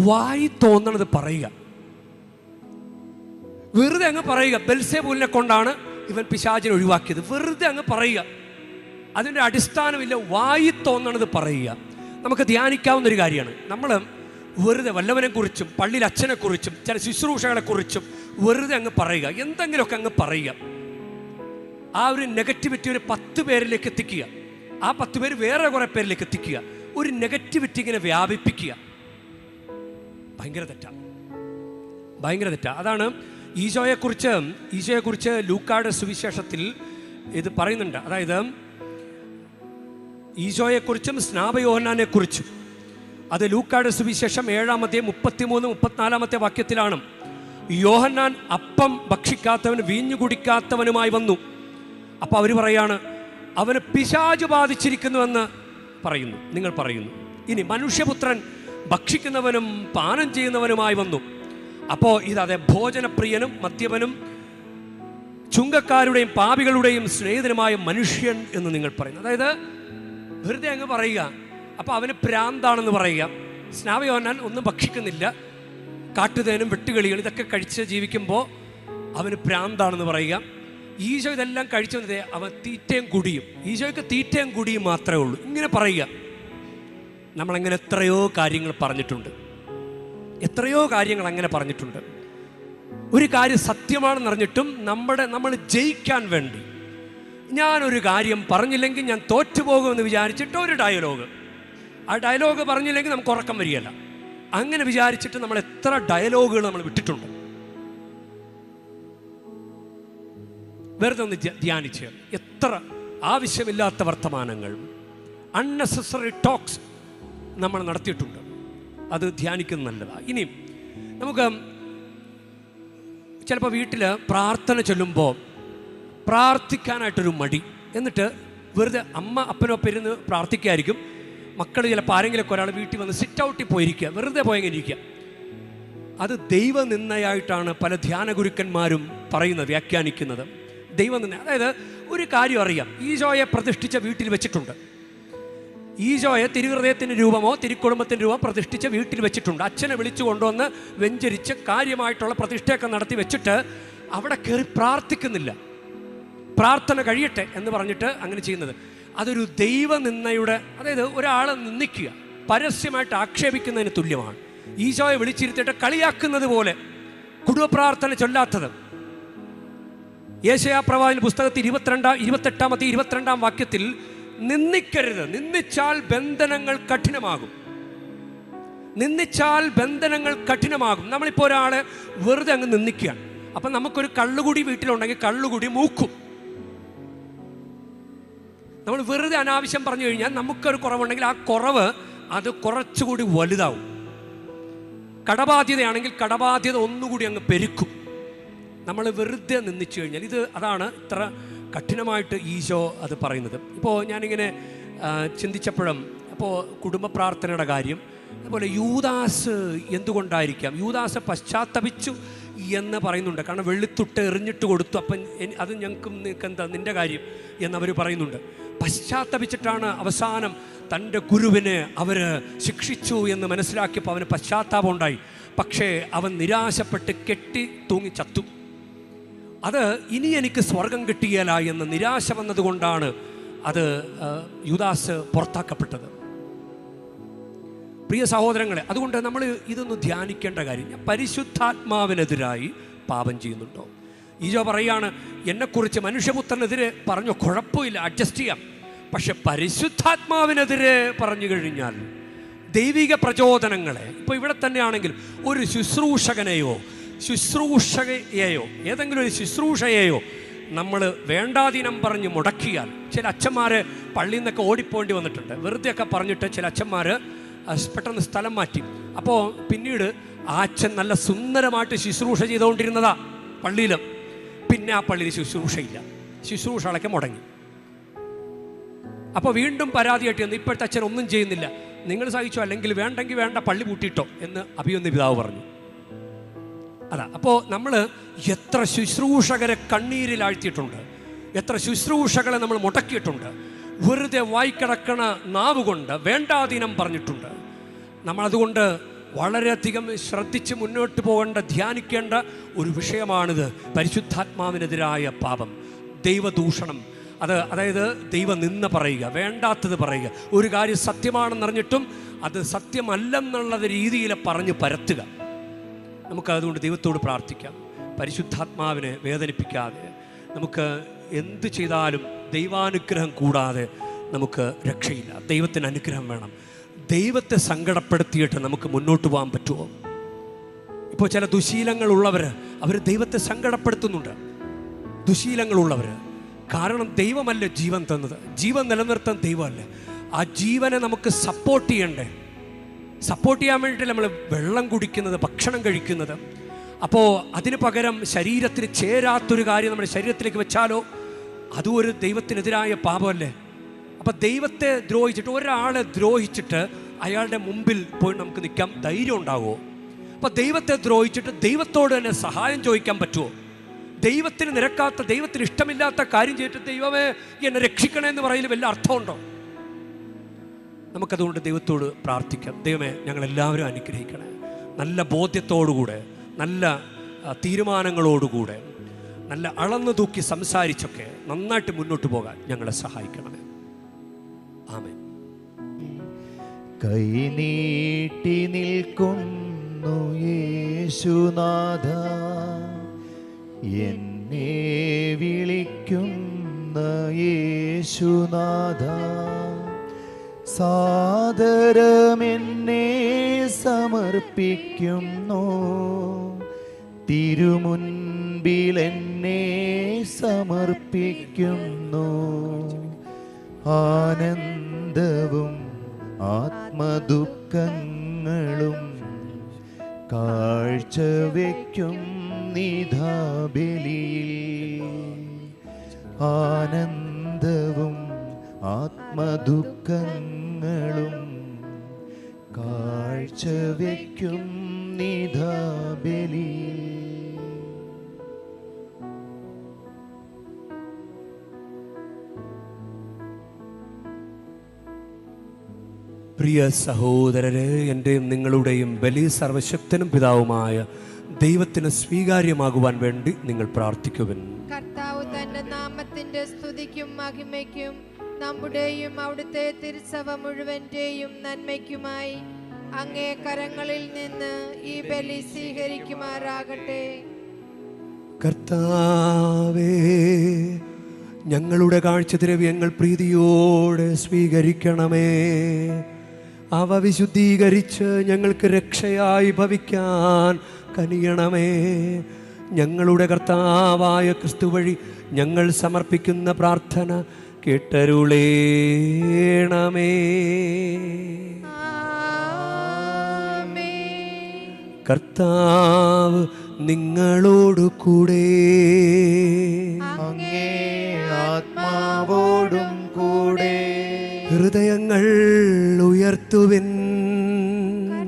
S1: വായി തോന്നണത് പറയുക, വെറുതെ അങ്ങ് പറയുക. ബെൽസെബൂലിനെ കൊണ്ടാണ് ഇവൻ പിശാചിനെ ഒഴിവാക്കിയത്, വെറുതെ അങ്ങ് പറയുക. അതിൻ്റെ അടിസ്ഥാനമില്ല, വായി തോന്നണത് പറയുക. നമുക്ക് ധ്യാനിക്കാവുന്നൊരു കാര്യമാണ്. നമ്മൾ വെറുതെ വല്ലവനെക്കുറിച്ചും പള്ളിയിൽ അച്ഛനെക്കുറിച്ചും ചില ശുശ്രൂഷകളെക്കുറിച്ചും വെറുതെ അങ്ങ് പറയുക, എന്തെങ്കിലുമൊക്കെ അങ്ങ് പറയുക. ആ ഒരു നെഗറ്റിവിറ്റി ഒരു 10 പേരിലേക്ക് എത്തിക്കുക, ആ 10 പേര് വേറെ കുറേ പേരിലേക്ക് എത്തിക്കുക. ഒരു നെഗറ്റിവിറ്റി ഇങ്ങനെ വ്യാപിപ്പിക്കുക, ഭയങ്കര തെറ്റാണ്, ഭയങ്കര തെറ്റാണ്. അതാണ് ഈശോയെക്കുറിച്ച് ലൂക്കായുടെ സുവിശേഷത്തിൽ ഇത് പറയുന്നുണ്ട്. അതായത് ഈശോയെക്കുറിച്ചും സ്നാപയോഹന്നാനെക്കുറിച്ചും, അത് ലൂക്കായുടെ സുവിശേഷം 7-33-34 വാക്യത്തിലാണ്. യോഹന്നാൻ അപ്പം ഭക്ഷിക്കാത്തവന് വീഞ്ഞു കുടിക്കാത്തവനുമായി വന്നു. അപ്പോൾ അവർ പറയാണ്, അവന് പിശാച് ബാധിച്ചിരിക്കുന്നുവെന്ന് പറയുന്നു, നിങ്ങൾ പറയുന്നു. ഇനി മനുഷ്യപുത്രൻ ഭക്ഷിക്കുന്നവനും പാനം ചെയ്യുന്നവനുമായി വന്നു. അപ്പോൾ ഇതതെ ഭോജനപ്രിയനും മദ്യപനും ചുങ്കക്കാരുടെയും പാപികളുടെയും സ്നേഹിതനുമായ മനുഷ്യൻ എന്ന് നിങ്ങൾ പറയുന്നു. അതായത് വെറുതെ അങ്ങ് പറയുക. അപ്പോൾ അവന് ഭ്രാന്താണെന്ന് പറയുക. സ്നാപയോഹന്നാൻ ഒന്നും ഭക്ഷിക്കുന്നില്ല, കാട്ടുതേനും വെട്ടുകളികളും ഇതൊക്കെ കഴിച്ച് ജീവിക്കുമ്പോൾ അവന് ഭ്രാന്താണെന്ന് പറയുക. ഈശോ ഇതെല്ലാം കഴിച്ചു വന്നത് അവൻ തീറ്റയും കുടിയും, ഈശോയ്ക്ക് തീറ്റയും കുടിയും മാത്രമേ ഉള്ളൂ, ഇങ്ങനെ പറയുക. നമ്മളങ്ങനെ എത്രയോ കാര്യങ്ങൾ പറഞ്ഞിട്ടുണ്ട്, എത്രയോ കാര്യങ്ങൾ അങ്ങനെ പറഞ്ഞിട്ടുണ്ട്. ഒരു കാര്യം സത്യമാണെന്നറിഞ്ഞിട്ടും നമ്മൾ ജയിക്കാൻ വേണ്ടി, ഞാനൊരു കാര്യം പറഞ്ഞില്ലെങ്കിൽ ഞാൻ തോറ്റുപോകുമെന്ന് വിചാരിച്ചിട്ട് ഒരു ഡയലോഗ്, ആ ഡയലോഗ് പറഞ്ഞില്ലെങ്കിൽ നമുക്ക് ഉറക്കം വരികയല്ല. അങ്ങനെ വിചാരിച്ചിട്ട് നമ്മൾ എത്ര ഡയലോഗുകൾ നമ്മൾ വിട്ടിട്ടുണ്ട്. വെറുതെ ഒന്ന് ധ്യാനിച്ച് എത്ര ആവശ്യമില്ലാത്ത വർത്തമാനങ്ങൾ, അൺനെസസറി ടോക്സ് നമ്മൾ നടത്തിയിട്ടുണ്ട്. അത് ധ്യാനിക്കുന്നത് നല്ലതാണ്. ഇനിയും നമുക്ക് ചിലപ്പോൾ വീട്ടിൽ പ്രാർത്ഥന ചൊല്ലുമ്പോൾ പ്രാർത്ഥിക്കാനായിട്ടൊരു മടി, എന്നിട്ട് വെറുതെ അമ്മ അപ്പനൊപ്പം ഇരുന്ന് പ്രാർത്ഥിക്കായിരിക്കും. മക്കൾ ചിലപ്പോൾ ആരെങ്കിലുമൊക്കെ ഒരാൾ വീട്ടിൽ വന്ന് സിറ്റ് ഔട്ടിൽ പോയിരിക്കുക, വെറുതെ പോയെങ്കിൽ ഇരിക്കുക. അത് ദൈവനിന്ദയായിട്ടാണ് പല ധ്യാന ഗുരുക്കന്മാരും പറയുന്നത്, വ്യാഖ്യാനിക്കുന്നത്. ദൈവനിന്ദ, അതായത് ഒരു കാര്യം അറിയാം, ഈശോയെ പ്രതിഷ്ഠിച്ച വീട്ടിൽ വെച്ചിട്ടുണ്ട്. ഈശോയെ തിരുഹൃദയത്തിൻ്റെ രൂപമോ തിരുക്കുടുംബത്തിൻ്റെ രൂപം പ്രതിഷ്ഠിച്ച വീട്ടിൽ വെച്ചിട്ടുണ്ട്. അച്ഛനെ വിളിച്ചു കൊണ്ടുവന്ന് വെഞ്ചരിച്ച് കാര്യമായിട്ടുള്ള പ്രതിഷ്ഠയൊക്കെ നടത്തി വെച്ചിട്ട് അവിടെ കയറി പ്രാർത്ഥിക്കുന്നില്ല. പ്രാർത്ഥന കഴിയട്ടെ എന്ന് പറഞ്ഞിട്ട് അങ്ങനെ ചെയ്യുന്നത് അതൊരു ദൈവനിന്ദയുടെ, അതായത് ഒരാളെ നിന്ദിക്കുക, പരസ്യമായിട്ട് ആക്ഷേപിക്കുന്നതിന് തുല്യമാണ്. ഈശോയെ വിളിച്ചിരുത്തിയിട്ട് കളിയാക്കുന്നത് പോലെ കുടുംബപ്രാർത്ഥന ചൊല്ലാത്തത്. യെശയ്യാ പ്രവാചകന്റെ പുസ്തകത്തിൽ 28 വാക്യത്തിൽ നിന്ദിക്കരുത്, നിന്ദിച്ചാൽ ബന്ധനങ്ങൾ കഠിനമാകും. നിന്ദിച്ചാൽ ബന്ധനങ്ങൾ കഠിനമാകും. നമ്മളിപ്പോൾ ഒരാളെ വെറുതെ അങ്ങ് നിന്ദിക്കുകയാണ്. അപ്പം നമുക്കൊരു കള്ളുകുടി വീട്ടിലുണ്ടെങ്കിൽ കള്ളുകുടി മൂക്കും. നമ്മൾ വെറുതെ അനാവശ്യം പറഞ്ഞു കഴിഞ്ഞാൽ നമുക്കൊരു കുറവുണ്ടെങ്കിൽ ആ കുറവ് അത് കുറച്ചുകൂടി വലുതാവും. കടബാധ്യതയാണെങ്കിൽ കടബാധ്യത ഒന്നുകൂടി അങ്ങ് പെരുക്കും. നമ്മൾ വെറുതെ നിന്ദിച്ചു കഴിഞ്ഞാൽ അതാണ് ഇത്ര കഠിനമായിട്ട് ഈശോ അത് പറയുന്നത്. ഇപ്പോൾ ഞാനിങ്ങനെ ചിന്തിച്ചപ്പോഴും അപ്പോൾ കുടുംബ പ്രാർത്ഥനയുടെ കാര്യം, അതുപോലെ യൂദാസ് എന്തുകൊണ്ടായിരിക്കാം, യൂദാസ് പശ്ചാത്തപിച്ചു എന്ന് പറയുന്നുണ്ട്. കാരണം വെള്ളിത്തുട്ട് എറിഞ്ഞിട്ട് കൊടുത്തു, അപ്പം അത് ഞങ്ങൾക്കും നിനക്കെന്താ നിൻ്റെ കാര്യം എന്നവർ പറയുന്നുണ്ട്. പശ്ചാത്തപിച്ചിട്ടാണ് അവസാനം തൻ്റെ ഗുരുവിനെ അവർ ശിക്ഷിച്ചു എന്ന് മനസ്സിലാക്കിയപ്പോൾ അവന് പശ്ചാത്താപം ഉണ്ടായി. പക്ഷേ അവൻ നിരാശപ്പെട്ട് കെട്ടി തൂങ്ങി ചത്തു. അത് ഇനി എനിക്ക് സ്വർഗം കിട്ടിയല്ല എന്ന നിരാശ വന്നതുകൊണ്ടാണ് അത് യൂദാസ് പുറത്താക്കപ്പെട്ടത്. പ്രിയ സഹോദരങ്ങളെ, അതുകൊണ്ട് നമ്മൾ ഇതൊന്ന് ധ്യാനിക്കേണ്ട കാര്യം, പരിശുദ്ധാത്മാവിനെതിരായി പാപം ചെയ്യുന്നുണ്ടോ? ഈശോ പറയാണ്, എന്നെക്കുറിച്ച് മനുഷ്യപുത്രനെതിരെ പറഞ്ഞു കുഴപ്പമില്ല, അഡ്ജസ്റ്റ് ചെയ്യാം. പക്ഷെ പരിശുദ്ധാത്മാവിനെതിരെ പറഞ്ഞു കഴിഞ്ഞാൽ ദൈവിക പ്രചോദനങ്ങളെ, ഇപ്പോൾ ഇവിടെ തന്നെയാണെങ്കിൽ ഒരു ശുശ്രൂഷകനെയോ ഏതെങ്കിലും ഒരു ശുശ്രൂഷയെയോ നമ്മൾ വേണ്ടാതീനം പറഞ്ഞ് മുടക്കിയാൽ, ചില അച്ഛന്മാർ പള്ളിയിൽ നിന്നൊക്കെ ഓടിപ്പോണ്ടി വന്നിട്ടുണ്ട്. വെറുതെയൊക്കെ പറഞ്ഞിട്ട് ചില അച്ഛന്മാർ പെട്ടെന്ന് സ്ഥലം മാറ്റി. അപ്പോൾ പിന്നീട് ആ അച്ഛൻ നല്ല സുന്ദരമായിട്ട് ശുശ്രൂഷ ചെയ്തുകൊണ്ടിരുന്നതാ പള്ളിയിലും. പിന്നെ ആ പള്ളിയിൽ ശുശ്രൂഷയില്ല, ശുശ്രൂഷകളൊക്കെ മുടങ്ങി. അപ്പോൾ വീണ്ടും പരാതിയായിട്ട് വന്നു, ഇപ്പോഴത്തെ അച്ഛൻ ഒന്നും ചെയ്യുന്നില്ല, നിങ്ങൾ സഹിച്ചോ, അല്ലെങ്കിൽ വേണ്ടെങ്കിൽ വേണ്ട, പള്ളി പൂട്ടിയിട്ടോ എന്ന് അഭിയൊന്ന് പിതാവ് പറഞ്ഞു. അതാ, അപ്പോൾ നമ്മൾ എത്ര ശുശ്രൂഷകരെ കണ്ണീരിലാഴ്ത്തിയിട്ടുണ്ട്, എത്ര ശുശ്രൂഷകളെ നമ്മൾ മുടക്കിയിട്ടുണ്ട്. വെറുതെ വായിക്കിടക്കണ നാവ് കൊണ്ട് വേണ്ടാതീനം പറഞ്ഞിട്ടുണ്ട്. നമ്മളതുകൊണ്ട് വളരെയധികം ശ്രദ്ധിച്ച് മുന്നോട്ട് പോകേണ്ട, ധ്യാനിക്കേണ്ട ഒരു വിഷയമാണിത്. പരിശുദ്ധാത്മാവിനെതിരായ പാപം, ദൈവദൂഷണം, അതായത് ദൈവനിന്ദ പറയുക, വേണ്ടാത്തത് പറയുക, ഒരു കാര്യം സത്യമാണെന്നറിഞ്ഞിട്ടും അത് സത്യമല്ലെന്നുള്ള രീതിയിൽ പറഞ്ഞ് പരത്തുക. നമുക്കതുകൊണ്ട് ദൈവത്തോട് പ്രാർത്ഥിക്കാം, പരിശുദ്ധാത്മാവിനെ വേദനിപ്പിക്കാതെ. നമുക്ക് എന്ത് ചെയ്താലും ദൈവാനുഗ്രഹം കൂടാതെ നമുക്ക് രക്ഷയില്ല. ദൈവത്തിന് അനുഗ്രഹം വേണം. ദൈവത്തെ സങ്കടപ്പെടുത്തിയിട്ട് നമുക്ക് മുന്നോട്ട് പോകാൻ പറ്റുമോ? ഇപ്പോൾ ചില ദുശീലങ്ങളുള്ളവർ, അവർ ദൈവത്തെ സങ്കടപ്പെടുത്തുന്നുണ്ട്. ദുശീലങ്ങളുള്ളവർ, കാരണം ദൈവമല്ലേ ജീവൻ തന്നത്, ജീവൻ നിലനിർത്താൻ ദൈവമല്ലേ. ആ ജീവനെ നമുക്ക് സപ്പോർട്ട് ചെയ്യണ്ടേ? സപ്പോർട്ട് ചെയ്യാൻ വേണ്ടിയിട്ട് നമ്മൾ വെള്ളം കുടിക്കുന്നത്, ഭക്ഷണം കഴിക്കുന്നത്. അപ്പോൾ അതിന് പകരം ശരീരത്തിന് ചേരാത്തൊരു കാര്യം നമ്മുടെ ശരീരത്തിലേക്ക് വെച്ചാലോ, അതും ഒരു ദൈവത്തിനെതിരായ പാപമല്ലേ? അപ്പം ദൈവത്തെ ദ്രോഹിച്ചിട്ട്, ഒരാളെ ദ്രോഹിച്ചിട്ട് അയാളുടെ മുമ്പിൽ പോയി നമുക്ക് നിൽക്കാൻ ധൈര്യം ഉണ്ടാകുമോ? അപ്പം ദൈവത്തെ ദ്രോഹിച്ചിട്ട് ദൈവത്തോട് തന്നെ സഹായം ചോദിക്കാൻ പറ്റുമോ? ദൈവത്തിന് നിരക്കാത്ത, ദൈവത്തിന് ഇഷ്ടമില്ലാത്ത കാര്യം ചെയ്തിട്ട് ദൈവമേ എന്നെ രക്ഷിക്കണേ എന്ന് പറയൽ വല്ല അർത്ഥമുണ്ടോ? നമുക്കതുകൊണ്ട് ദൈവത്തോട് പ്രാർത്ഥിക്കാം, ദൈവമേ ഞങ്ങളെല്ലാവരും അനുഗ്രഹിക്കണേ. നല്ല ബോധ്യത്തോടുകൂടെ, നല്ല തീരുമാനങ്ങളോടുകൂടെ, നല്ല അളന്നു തൂക്കി സംസാരിച്ചൊക്കെ നന്നായിട്ട് മുന്നോട്ട് പോകാൻ ഞങ്ങളെ സഹായിക്കണമേ. ആമേൻ.
S5: കൈനീട്ടി നിൽക്കുന്നു യേശുനാഥ, എന്നെ വിളിക്കുന്ന യേശുനാഥ, സാദരമെന്നെ സമർപ്പിക്കുന്നു, തിരുമുൻപിലെന്നെ സമർപ്പിക്കുന്നു. ആനന്ദവും ആത്മദുഃഖങ്ങളും കാഴ്ചവെക്കും നിധാബലിയിൽ. ആനന്ദവും ആത്മദുഃഖങ്ങളും കാഴ്ചവെക്കും നിധാബലിയിൽ.
S1: പ്രിയ സഹോദരരെ, എൻ്റെയും നിങ്ങളുടെയും ബലി സർവശക്തനും പിതാവുമായ ദൈവത്തിന് സ്വീകാര്യമാകുവാൻ വേണ്ടി നിങ്ങൾ പ്രാർത്ഥിക്കുവിൻ.
S4: കർത്താവ് തന്റെ നാമത്തിന്റെ സ്തുതിക്കും മഹിമയ്ക്കും നമ്മുടെയും അവിടുത്തെ തിരുസഭ മുഴുവന്റെയും നന്മയ്ക്കുമായി അങ്ങേ കരങ്ങളിൽ നിന്ന് ഈ ബലി സ്വീകരിക്കുമാറാകട്ടെ.
S1: കർത്താവേ, ഞങ്ങളുടെ കാഴ്ചദ്രവ്യങ്ങൾ പ്രീതിയോടെ സ്വീകരിക്കണമേ. അവ വിശുദ്ധീകരിച്ച് ഞങ്ങൾക്ക് രക്ഷയായി ഭവിക്കാൻ കനിയണമേ. ഞങ്ങളുടെ കർത്താവായ ക്രിസ്തു വഴി ഞങ്ങൾ സമർപ്പിക്കുന്ന പ്രാർത്ഥന കേട്ടരുളേണമേ. കർത്താവ് നിങ്ങളോടു കൂടെ,
S5: അങ്ങേ ആത്മാവോടും കൂടെ.
S1: ഹൃദയങ്ങൾ ഉയർത്തുവിൻ.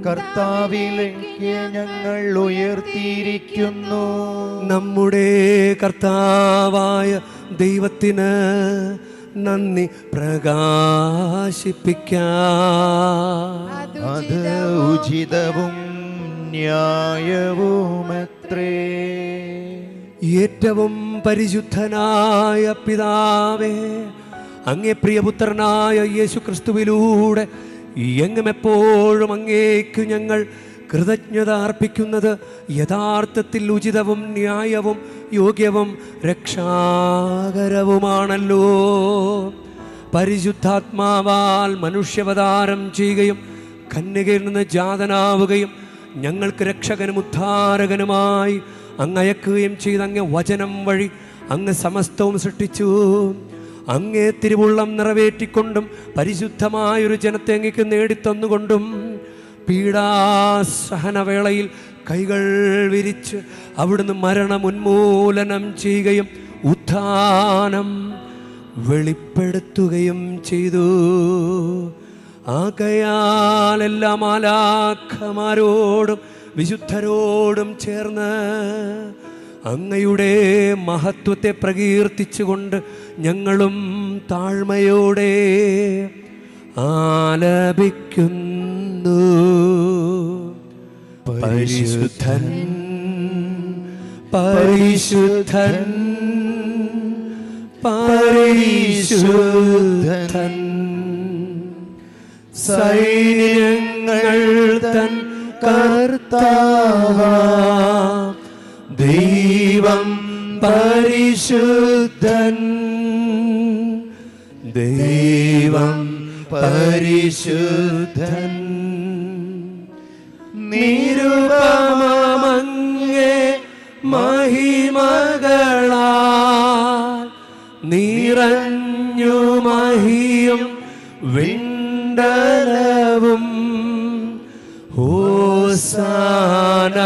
S5: കർത്താവിലേക്ക് ഞങ്ങൾ ഉയർത്തിയിരിക്കുന്നു.
S1: നമ്മുടെ കർത്താവായ ദൈവത്തിന് നന്ദി പ്രകാശിപ്പിക്കാം.
S5: അത് ഉചിതവും ന്യായവുമത്രേ.
S1: ഏറ്റവും പരിശുദ്ധനായ പിതാവേ, അങ്ങേ പ്രിയപുത്രനായ യേശു ക്രിസ്തുവിലൂടെ എങ്ങും എപ്പോഴും അങ്ങേക്ക് ഞങ്ങൾ കൃതജ്ഞത അർപ്പിക്കുന്നത് യഥാർത്ഥത്തിൽ ഉചിതവും ന്യായവും യോഗ്യവും രക്ഷാകരവുമാണല്ലോ. പരിശുദ്ധാത്മാവാൽ മനുഷ്യാവതാരം ചെയ്യുകയും കന്യകയിൽ നിന്ന് ജാതനാവുകയും ഞങ്ങൾക്ക് രക്ഷകനും ഉദ്ധാരകനുമായി അങ്ങ് അയക്കുകയും ചെയ്ത അങ്ങേ വചനം വഴി അങ്ങ് സമസ്തവും സൃഷ്ടിച്ചു. അങ്ങേ തിരുവുള്ളം നിറവേറ്റിക്കൊണ്ടും പരിശുദ്ധമായൊരു ജനത്തെ അങ്ങേക്ക് നേടിത്തന്നുകൊണ്ടും പീഡാസഹനവേളയിൽ കൈകൾ വിരിച്ച് അവിടുന്ന് മരണം ഉന്മൂലനം ചെയ്യുകയും ഉത്ഥാനം വെളിപ്പെടുത്തുകയും ചെയ്തു. ആകയാൽ എല്ലാ മാലാഖമാരോടും വിശുദ്ധരോടും ചേർന്ന് അങ്ങയുടെ മഹത്വത്തെ പ്രകീർത്തിച്ചുകൊണ്ട് ഞങ്ങളും താഴ്മയോടെ ആലപിക്കുന്നു. പരിശുദ്ധൻ പരിശുദ്ധൻ പരിശുദ്ധൻ, സൈന്യങ്ങൾ തൻ കർത്താവാം ദൈവം പരിശുദ്ധൻ. ദൈവം പരിശുദ്ധൻ. നിരുപമങ്ങേ മഹിമകളാൽ നിറഞ്ഞു മഹിയും വിണ്ടലവും. ഹോസാന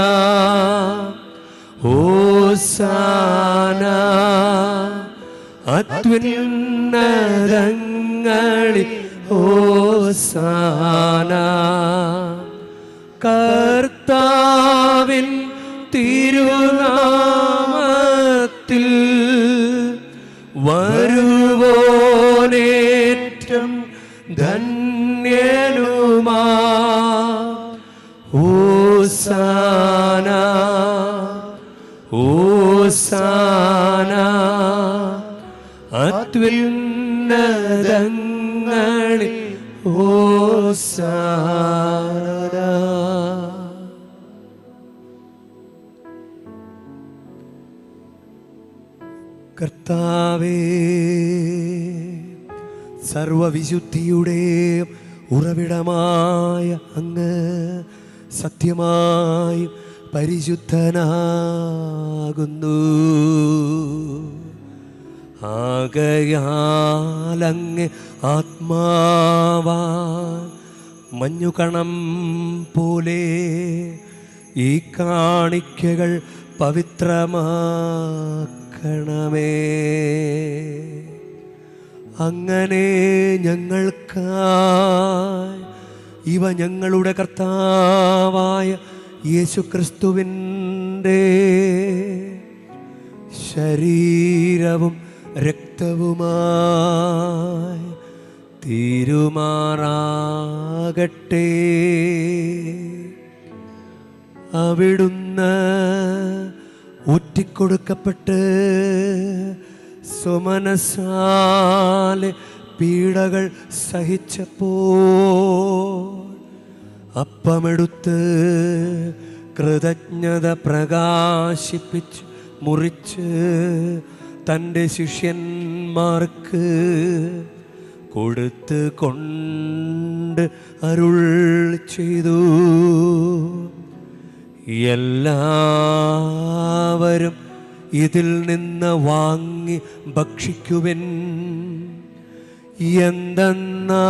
S1: ഹോസാന അത്യുന്നതങ്ങളിൽ ഹോസാന. കർത്താവിൻ തിരുനാമത്തിൽ വരുവോനേറ്റം ധന്യനുമാ. ഹോസാന ഹോസാന അത്യുന്നതങ്ങളിൽ ഹോസാന. കർത്താവേ, സർവവിശുദ്ധിയുടെ ഉറവിടമായ അങ്ങ് സത്യമായും പരിശുദ്ധനാകുന്നു. ആകയാലങ്ങ് ആത്മാവാ മഞ്ഞുകണം പോലെ ഈ കാണിക്കകൾ പവിത്രമാക്കണമേ. അങ്ങനെ ഞങ്ങൾക്കായി ഇവ ഞങ്ങളുടെ കർത്താവായ യേശുക്രിസ്തുവിൻ്റെ ശരീരവും രക്തവുമായി തീരുമാറാകട്ടെ. അവിടുന്ന് ഊറ്റിക്കൊടുക്കപ്പെട്ട് സുമനസാലെ പീഡകൾ സഹിച്ചപ്പോൾ അപ്പമെടുത്ത് കൃതജ്ഞത പ്രകാശിപ്പിച്ച് മുറിച്ച് തൻ്റെ ശിഷ്യന്മാർക്ക് കൊടുത്ത് കൊണ്ട് അരുൾ ചെയ്തു, എല്ലാവരും ഇതിൽ നിന്ന് വാങ്ങി ഭക്ഷിക്കുവിൻ. എന്തെന്നാൽ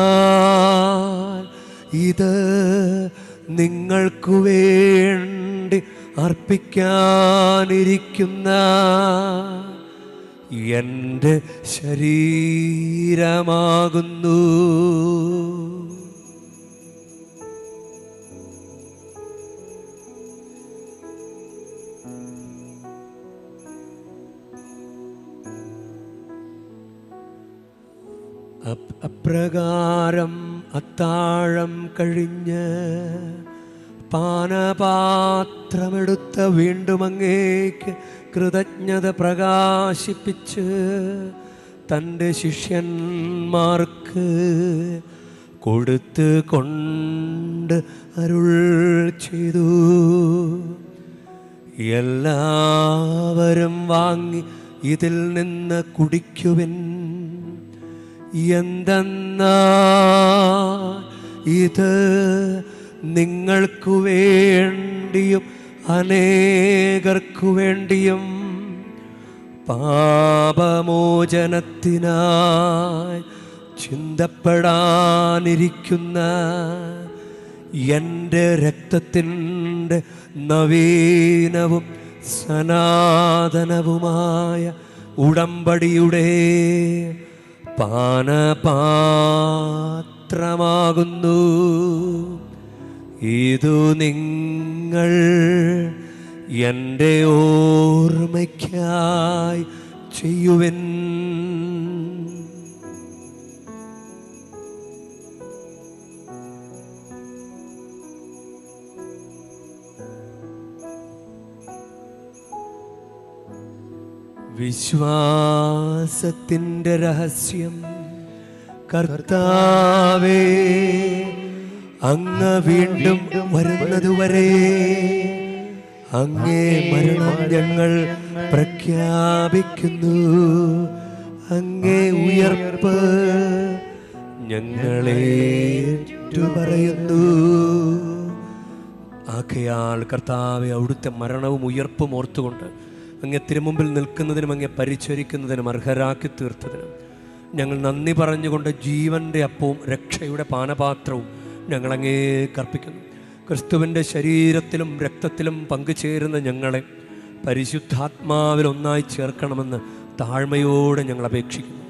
S1: ഇത് നിങ്ങൾക്കു വേണ്ടി അർപ്പിക്കാനിരിക്കുന്ന എൻ്റെ ശരീരമാകുന്നു. അപ്രകാരം അത്താഴം കഴിഞ്ഞ് പാനപാത്രമെടുത്ത വീണ്ടും അങ്ങേക്ക് കൃതജ്ഞത പ്രകാശിപ്പിച്ച് തൻ്റെ ശിഷ്യന്മാർക്ക് കൊടുത്ത് കൊണ്ട് അരുൾ ചെയ്തു, എല്ലാവരും വാങ്ങി ഇതിൽ നിന്ന് കുടിക്കുവിൻ. എന്തെന്നാൽ ഇത് നിങ്ങൾക്കു വേണ്ടിയും അനേകർക്കു വേണ്ടിയും പാപമോചനത്തിനായി ചിന്തപ്പെടാനിരിക്കുന്ന എൻ്റെ രക്തത്തിൻ്റെ നവീനവും സനാതനവുമായ ഉടമ്പടിയുടെ പാനപാത്രമാകുന്നു. ഇതു നിങ്ങൾ എൻ്റെ ഓർമ്മയ്ക്കായി ചെയ്യുവിൻ. വിശ്വാസത്തിൻ്റെ രഹസ്യം. കർത്താവേ, അങ്ങ് വീണ്ടും വരുന്നതുവരെ അങ്ങേ മരണം ഞങ്ങൾ പ്രഖ്യാപിക്കുന്നു. അങ്ങേ ഉയർപ്പ് ഞങ്ങളെ ഏറ്റുപറയുന്നു. ആകയാൽ കർത്താവേ, അവിടുത്തെ മരണവും ഉയർപ്പും ഓർത്തുകൊണ്ട് അങ്ങേ തിരുമുമ്പിൽ നിൽക്കുന്നതിനും അങ്ങേ പരിചരിക്കുന്നതിനും അർഹരാക്കി തീർത്തതിനും ഞങ്ങൾ നന്ദി പറഞ്ഞുകൊണ്ട് ജീവൻ്റെ അപ്പവും രക്ഷയുടെ പാനപാത്രവും ഞങ്ങളങ്ങേ കർപ്പിക്കുന്നു. ക്രിസ്തുവിൻ്റെ ശരീരത്തിലും രക്തത്തിലും പങ്കുചേരുന്ന ഞങ്ങളെ പരിശുദ്ധാത്മാവിൽ ഒന്നായി ചേർക്കണമെന്ന് താഴ്മയോടെ ഞങ്ങൾ അപേക്ഷിക്കുന്നു.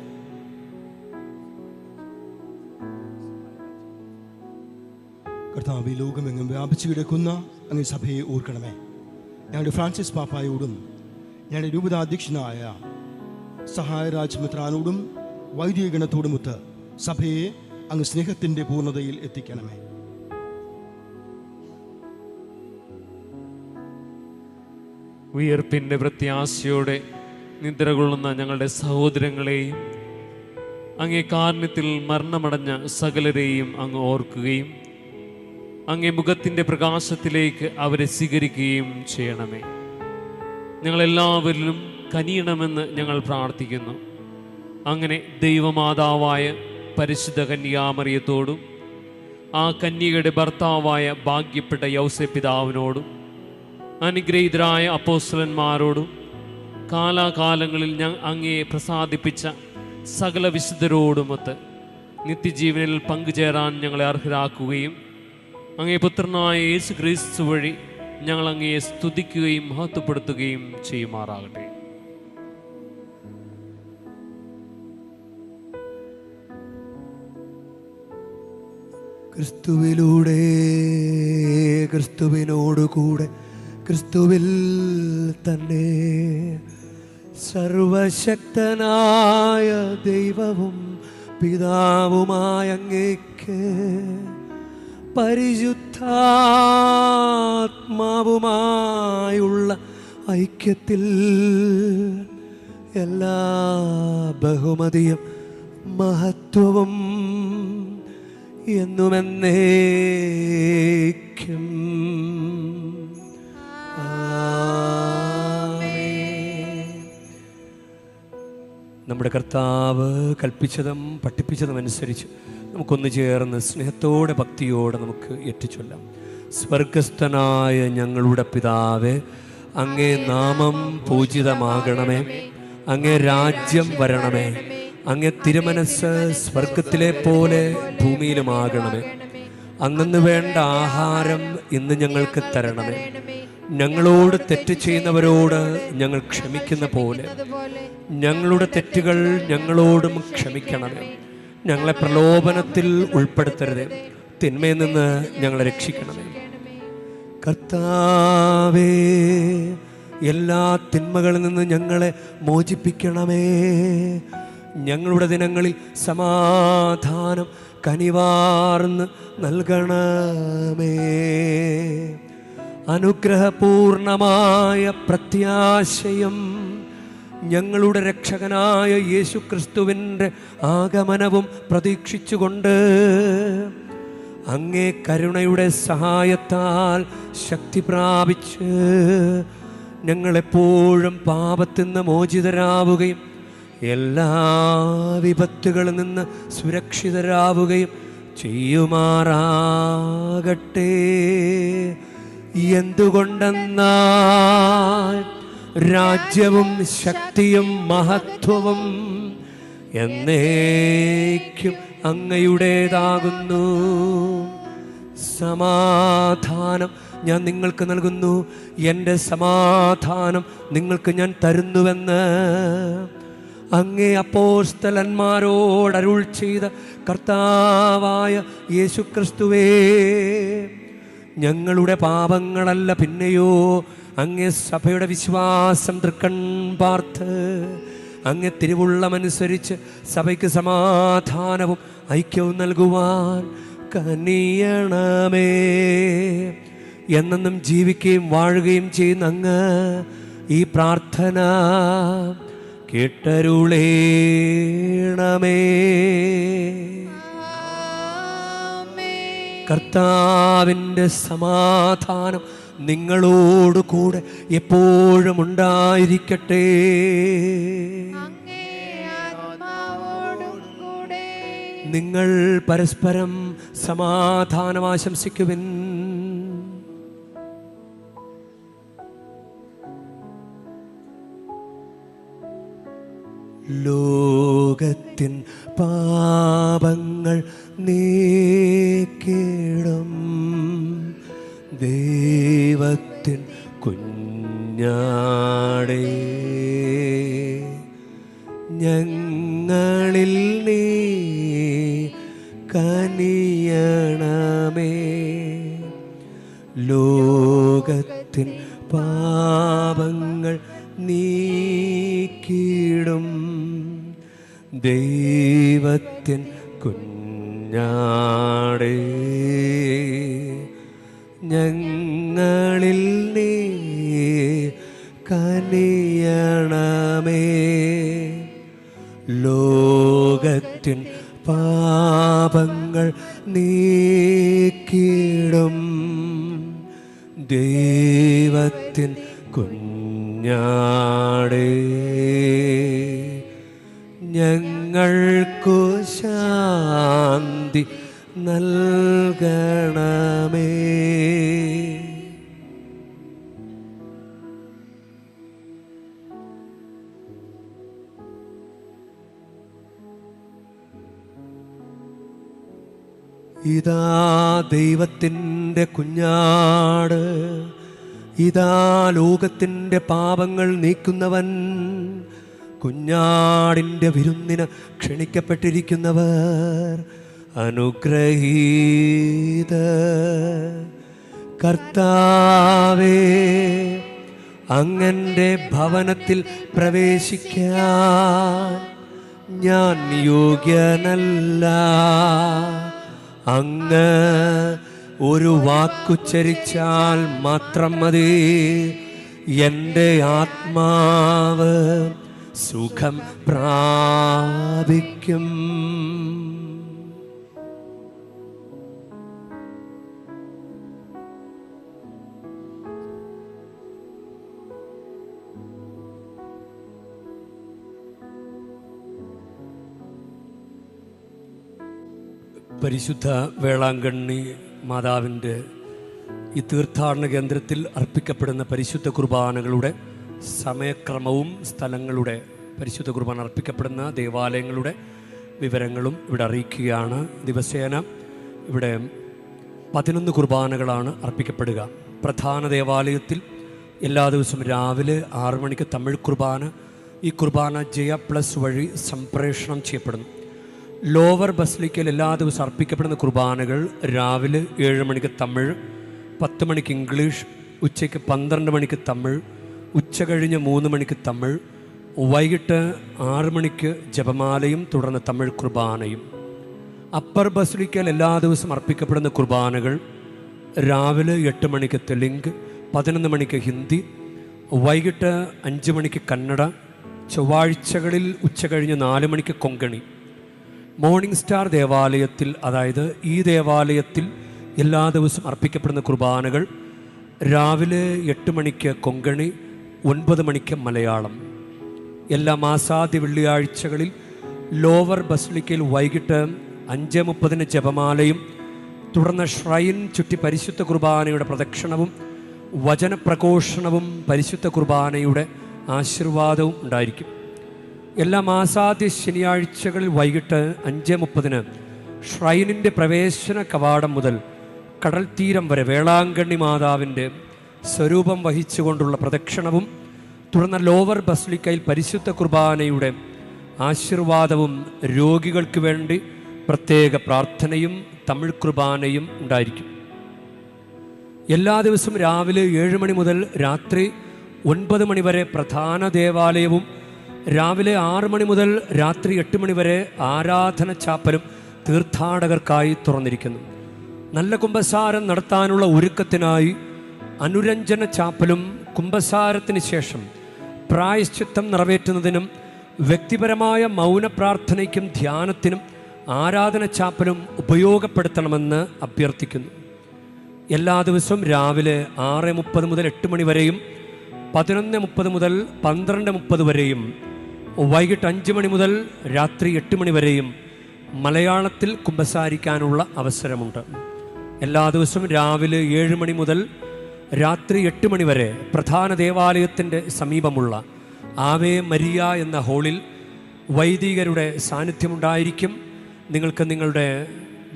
S3: കർത്താവ്, ഈ ലോകമെങ്ങും വ്യാപിച്ചു കിടക്കുന്ന അങ്ങ് സഭയെ ഓർക്കണമേ. ഞങ്ങളുടെ ഫ്രാൻസിസ് പാപ്പായോടും ഞങ്ങളുടെ രൂപതാധ്യക്ഷനായ സഹായരാജ് മിത്രാനോടും വൈദികഗണത്തോടുമൊത്ത് സഭയെ അങ്ങ് സ്നേഹത്തിൻ്റെ പൂർണ്ണതയിൽ എത്തിക്കണമേ.
S6: ഉയർപ്പിൻ്റെ പ്രത്യാശയോടെ നിദ്രകൊള്ളുന്ന ഞങ്ങളുടെ സഹോദരങ്ങളെയും അങ്ങേ കാരുണ്യത്തിൽ മരണമടഞ്ഞ സകലരെയും അങ്ങ് ഓർക്കുകയും അങ്ങേ മുഖത്തിൻ്റെ പ്രകാശത്തിലേക്ക് അവരെ സ്വീകരിക്കുകയും ചെയ്യണമേ. ഞങ്ങളെല്ലാവരിലും കനിയണമെന്ന് ഞങ്ങൾ പ്രാർത്ഥിക്കുന്നു. അങ്ങനെ ദൈവമാതാവായ പരിശുദ്ധ കന്യാമറിയത്തോടും ആ കന്യകയുടെ ഭർത്താവായ ഭാഗ്യപ്പെട്ട യൗസേപ്പ് പിതാവിനോടും അനുഗ്രഹീതരായ അപ്പോസ്തലന്മാരോടും കാലാകാലങ്ങളിൽ അങ്ങയെ പ്രസാദിപ്പിച്ച സകല വിശുദ്ധരോടുമൊത്ത് നിത്യജീവനിൽ പങ്കുചേരാൻ ഞങ്ങളെ അർഹരാക്കുകയും അങ്ങേ പുത്രനായ യേശു ക്രിസ്തു വഴി ഞങ്ങൾ അങ്ങയെ സ്തുതിക്കുകയും മഹത്വപ്പെടുത്തുകയും ചെയ്യുമാറാകട്ടെ.
S3: ക്രിസ്തുവിലൂടെ, ക്രിസ്തുവിനോടുകൂടെ, ക്രിസ്തുവിൽ തന്നെ സർവശക്തനായ ദൈവവും പിതാവുമായ അങ്ങേക്ക് പരിശുദ്ധാത്മാവുമായുള്ള ഐക്യത്തിൽ എല്ലാ ബഹുമതിയും മഹത്വവും എന്നുമെന്നേക്കും
S1: നമ്മുടെ കർത്താവ് കൽപ്പിച്ചതും പഠിപ്പിച്ചതും അനുസരിച്ച് നമുക്കൊന്ന് ചേർന്ന് സ്നേഹത്തോടെ ഭക്തിയോടെ നമുക്ക് ഏറ്റുചൊല്ലാം. സ്വർഗസ്ഥനായ ഞങ്ങളുടെ പിതാവേ, അങ്ങേ നാമം പൂജിതമാകണമേ, അങ്ങേ രാജ്യം വരണമേ, അങ്ങേ തിരുമനസ് സ്വർഗത്തിലെ പോലെ ഭൂമിയിലുമാകണമേ. അന്നു വേണ്ട ആഹാരം ഇന്ന് ഞങ്ങൾക്ക് തരണമേ. ഞങ്ങളോട് തെറ്റ് ചെയ്യുന്നവരോട് ഞങ്ങൾ ക്ഷമിക്കുന്ന പോലെ ഞങ്ങളുടെ തെറ്റുകൾ ഞങ്ങളോടും ക്ഷമിക്കണമേ. ഞങ്ങളെ പ്രലോഭനത്തിൽ ഉൾപ്പെടുത്തരുതേ, തിന്മയിൽ നിന്ന് ഞങ്ങളെ രക്ഷിക്കണമേ. കർത്താവേ, എല്ലാ തിന്മകളിൽ നിന്ന് ഞങ്ങളെ മോചിപ്പിക്കണമേ. ഞങ്ങളുടെ ദിനങ്ങളിൽ സമാധാനം കനിവാർന്ന് നൽകണമേ. അനുഗ്രഹപൂർണമായ പ്രത്യാശയും ഞങ്ങളുടെ രക്ഷകനായ യേശു ക്രിസ്തുവിൻ്റെ ആഗമനവും പ്രതീക്ഷിച്ചുകൊണ്ട് അങ്ങേ കരുണയുടെ സഹായത്താൽ ശക്തി പ്രാപിച്ച് ഞങ്ങളെപ്പോഴും പാപത്തിൽ നിന്ന് മോചിതരാവുകയും എല്ലാ വിപത്തുകളിൽ നിന്ന് സുരക്ഷിതരാവുകയും ചെയ്യുമാറാകട്ടെ. എന്തുകൊണ്ടെന്നാൽ രാജ്യവും ശക്തിയും മഹത്വവും എന്നേക്കും അങ്ങയുടേതാകുന്നു. സമാധാനം ഞാൻ നിങ്ങൾക്ക് നൽകുന്നു, എൻ്റെ സമാധാനം നിങ്ങൾക്ക് ഞാൻ തരുന്നുവെന്ന് അങ്ങേ അപ്പോസ്തലന്മാരോട് അരുൾ ചെയ്ത കർത്താവായ യേശുക്രിസ്തുവേ, ഞങ്ങളുടെ പാപങ്ങളല്ല പിന്നെയോ അങ്ങേ സഭയുടെ വിശ്വാസം തൃക്കൺ പാർത്ത് അങ്ങേ തിരുവുള്ളമനുസരിച്ച് സഭയ്ക്ക് സമാധാനവും ഐക്യവും നൽകുവാൻ കനിയണമേ. എന്നെന്നും ജീവിക്കുകയും വാഴുകയും ചെയ്യുന്ന അങ്ങ് ഈ പ്രാർത്ഥന കേട്ടരുളേണമേ. കർത്താവിൻ്റെ സമാധാനം നിങ്ങളോട് കൂടെ എപ്പോഴും ഉണ്ടായിരിക്കട്ടെ. നിങ്ങൾ പരസ്പരം സമാധാനം ആശംസിക്കുവിൻ. ലോകത്തിൻ പാപങ്ങൾ നീക്കിടും ദൈവത്തിൻ കുഞ്ഞാടേ, ഞങ്ങളിൽ നീ കനിയണമേ. ലോകത്തിൻ പാപങ്ങൾ നീക്കിടും ദൈവത്തിൻ കുഞ്ഞാടേ, ഞങ്ങളിൽ നീ കനിയണമേ. ലോകത്തിൻ പാപങ്ങൾ നീക്കിടും ദൈവത്തിൻ കുഞ്ഞാടേ, ഞങ്ങൾക്കു ശാന്തി നൽകണമേ. ഇതാ ദൈവത്തിൻ്റെ കുഞ്ഞാട്, ഇതാ ലോകത്തിൻ്റെ പാപങ്ങൾ നീക്കുന്നവൻ. കുഞ്ഞാടിൻ്റെ വിരുന്നിന് ക്ഷണിക്കപ്പെട്ടിരിക്കുന്നവർ അനുഗ്രഹീത. കർത്താവേ, അങ്ങൻ്റെ ഭവനത്തിൽ പ്രവേശിക്കാൻ ഞാൻ യോഗ്യനല്ല. അങ്ങ് ഒരു വാക്കുച്ചരിച്ചാൽ മാത്രം മതി, എൻ്റെ ആത്മാവ് സുഖം പ്രാപിക്കും. പരിശുദ്ധ വേളാങ്കണ്ണി മാതാവിൻ്റെ ഈ തീർത്ഥാടന കേന്ദ്രത്തിൽ അർപ്പിക്കപ്പെടുന്ന പരിശുദ്ധ കുർബാനകളുടെ സമയക്രമവും സ്ഥലങ്ങളുടെ പരിശുദ്ധ കുർബാന അർപ്പിക്കപ്പെടുന്ന ദേവാലയങ്ങളുടെ വിവരങ്ങളും ഇവിടെ അറിയിക്കുകയാണ്. ദിവസേന ഇവിടെ 11 കുർബാനകളാണ് അർപ്പിക്കപ്പെടുക. പ്രധാന ദേവാലയത്തിൽ എല്ലാ ദിവസവും രാവിലെ 6 മണിക്ക് തമിഴ് കുർബാന. ഈ കുർബാന ജയ പ്ലസ് വഴി സംപ്രേഷണം ചെയ്യപ്പെടുന്നു. ലോവർ ബസിലിക്കയിൽ എല്ലാ ദിവസവും അർപ്പിക്കപ്പെടുന്ന കുർബാനകൾ രാവിലെ 7 മണിക്ക് തമിഴ്, 10 മണിക്ക് ഇംഗ്ലീഷ്, ഉച്ചയ്ക്ക് 12 മണിക്ക് തമിഴ്, ഉച്ച കഴിഞ്ഞ് 3 മണിക്ക് തമിഴ്, വൈകിട്ട് 6 മണിക്ക് ജപമാലയും തുടർന്ന് തമിഴ് കുർബാനയും. അപ്പർ ബസിലിക്കയിൽ എല്ലാ ദിവസവും അർപ്പിക്കപ്പെടുന്ന കുർബാനകൾ രാവിലെ 8 മണിക്ക് തെലുങ്ക്, 11 മണിക്ക് ഹിന്ദി, വൈകിട്ട് 5 മണിക്ക് കന്നഡ, ചൊവ്വാഴ്ചകളിൽ ഉച്ച കഴിഞ്ഞ് 4 മണിക്ക് കൊങ്കണി. മോർണിംഗ് സ്റ്റാർ ദേവാലയത്തിൽ, അതായത് ഈ ദേവാലയത്തിൽ എല്ലാ ദിവസവും അർപ്പിക്കപ്പെടുന്ന കുർബാനകൾ രാവിലെ 8 മണിക്ക് കൊങ്കണി, 9 മണിക്ക് മലയാളം. എല്ലാ മാസാദ്യ വെള്ളിയാഴ്ചകളിൽ ലോവർ ബസിലിക്കയിൽ വൈകിട്ട് 5:30 ജപമാലയും തുടർന്ന് ഷ്രൈൻ ചുറ്റി പരിശുദ്ധ കുർബാനയുടെ പ്രദക്ഷിണവും വചനപ്രഘോഷണവും പരിശുദ്ധ കുർബാനയുടെ ആശീർവാദവും ഉണ്ടായിരിക്കും. എല്ലാ മാസാദ്യ ശനിയാഴ്ചകളിൽ വൈകിട്ട് 5:30 ഷ്രൈനിൻ്റെ പ്രവേശന കവാടം മുതൽ കടൽ തീരം വരെ വേളാങ്കണ്ണി മാതാവിൻ്റെ സ്വരൂപം വഹിച്ചുകൊണ്ടുള്ള പ്രദക്ഷിണവും തുടർന്ന് ലോവർ ബസിലിക്കയിൽ പരിശുദ്ധ കുർബാനയുടെ ആശീർവാദവും രോഗികൾക്ക് വേണ്ടി പ്രത്യേക പ്രാർത്ഥനയും തമിഴ് കുർബാനയും ഉണ്ടായിരിക്കും. എല്ലാ ദിവസവും രാവിലെ 7 മണി മുതൽ രാത്രി 9 മണി വരെ പ്രധാന ദേവാലയവും രാവിലെ 6 മണി മുതൽ രാത്രി 8 മണി വരെ ആരാധന ചാപ്പലും തീർത്ഥാടകർക്കായി തുറന്നിരിക്കുന്നു. നല്ല കുമ്പസാരം നടത്താനുള്ള ഒരുക്കത്തിനായി അനുരഞ്ജന ചാപ്പലും കുമ്പസാരത്തിന് ശേഷം പ്രായശ്ചിത്തം നിറവേറ്റുന്നതിനും വ്യക്തിപരമായ മൗന പ്രാർത്ഥനയ്ക്കും ധ്യാനത്തിനും ആരാധന ചാപ്പലും ഉപയോഗപ്പെടുത്തണമെന്ന് അഭ്യർത്ഥിക്കുന്നു. എല്ലാ ദിവസവും രാവിലെ 6:30 മുതൽ 8 മണി വരെയും 11:30 മുതൽ 12:30 വരെയും വൈകിട്ട് 5 മണി മുതൽ രാത്രി 8 മണി വരെയും മലയാളത്തിൽ കുമ്പസാരിക്കാനുള്ള അവസരമുണ്ട്. എല്ലാ ദിവസവും രാവിലെ 7 മണി മുതൽ രാത്രി 8 മണി വരെ പ്രധാന ദേവാലയത്തിൻ്റെ സമീപമുള്ള ആവേ മരിയ എന്ന ഹാളിൽ വൈദികരുടെ സാന്നിധ്യമുണ്ടായിരിക്കും. നിങ്ങൾക്ക് നിങ്ങളുടെ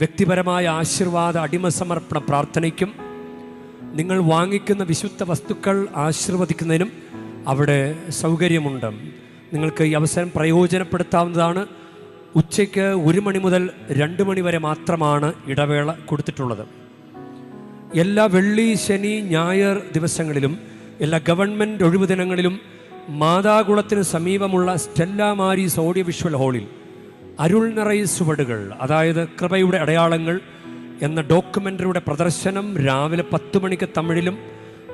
S1: വ്യക്തിപരമായ ആശീർവാദ അടിമസമർപ്പണ പ്രാർത്ഥനയ്ക്കും നിങ്ങൾ വാങ്ങിക്കുന്ന വിശുദ്ധ വസ്തുക്കൾ ആശീർവദിക്കുന്നതിനും അവിടെ സൗകര്യമുണ്ട്. നിങ്ങൾക്ക് ഈ അവസരം പ്രയോജനപ്പെടുത്താവുന്നതാണ്. ഉച്ചയ്ക്ക് 1 മണി മുതൽ 2 മണി വരെ മാത്രമാണ് ഇടവേള കൊടുത്തിട്ടുള്ളത്. എല്ലാ വെള്ളി, ശനി, ഞായർ ദിവസങ്ങളിലും എല്ലാ ഗവൺമെൻറ് ഒഴിവു ദിനങ്ങളിലും മാതാകുളത്തിന് സമീപമുള്ള സ്റ്റെല്ല മാരീസ് ഓഡിയോ വിഷ്വൽ ഹാളിൽ അരുൾ നിറയ ചുവടുകൾ, അതായത് കൃപയുടെ അടയാളങ്ങൾ എന്ന ഡോക്യുമെൻ്ററിയുടെ പ്രദർശനം രാവിലെ 10 മണിക്ക് തമിഴിലും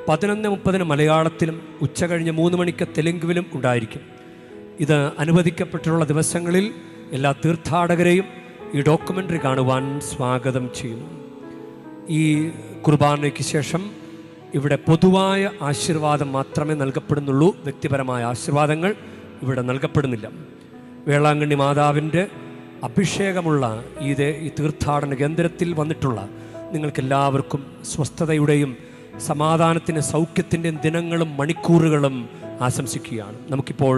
S1: 11:30 മലയാളത്തിലും ഉച്ച കഴിഞ്ഞ് 3 മണിക്ക് തെലുങ്കിലും ഉണ്ടായിരിക്കും. ഇത് അനുവദിക്കപ്പെട്ടിട്ടുള്ള ദിവസങ്ങളിൽ എല്ലാ തീർത്ഥാടകരെയും ഈ ഡോക്യുമെൻ്ററി കാണുവാൻ സ്വാഗതം ചെയ്യുന്നു. ഈ കുർബാനയ്ക്ക് ശേഷം ഇവിടെ പൊതുവായ ആശീർവാദം മാത്രമേ നൽകപ്പെടുന്നുള്ളൂ. വ്യക്തിപരമായ ആശീർവാദങ്ങൾ ഇവിടെ നൽകപ്പെടുന്നില്ല. വേളാങ്കണ്ണി മാതാവിൻ്റെ അഭിഷേകമുള്ള ഈ തീർത്ഥാടന കേന്ദ്രത്തിൽ വന്നിട്ടുള്ള നിങ്ങൾക്കെല്ലാവർക്കും സ്വസ്ഥതയുടെയും സമാധാനത്തിൻ്റെ സൗഖ്യത്തിൻ്റെയും ദിനങ്ങളും മണിക്കൂറുകളും ആശംസിക്കുകയാണ്. നമുക്കിപ്പോൾ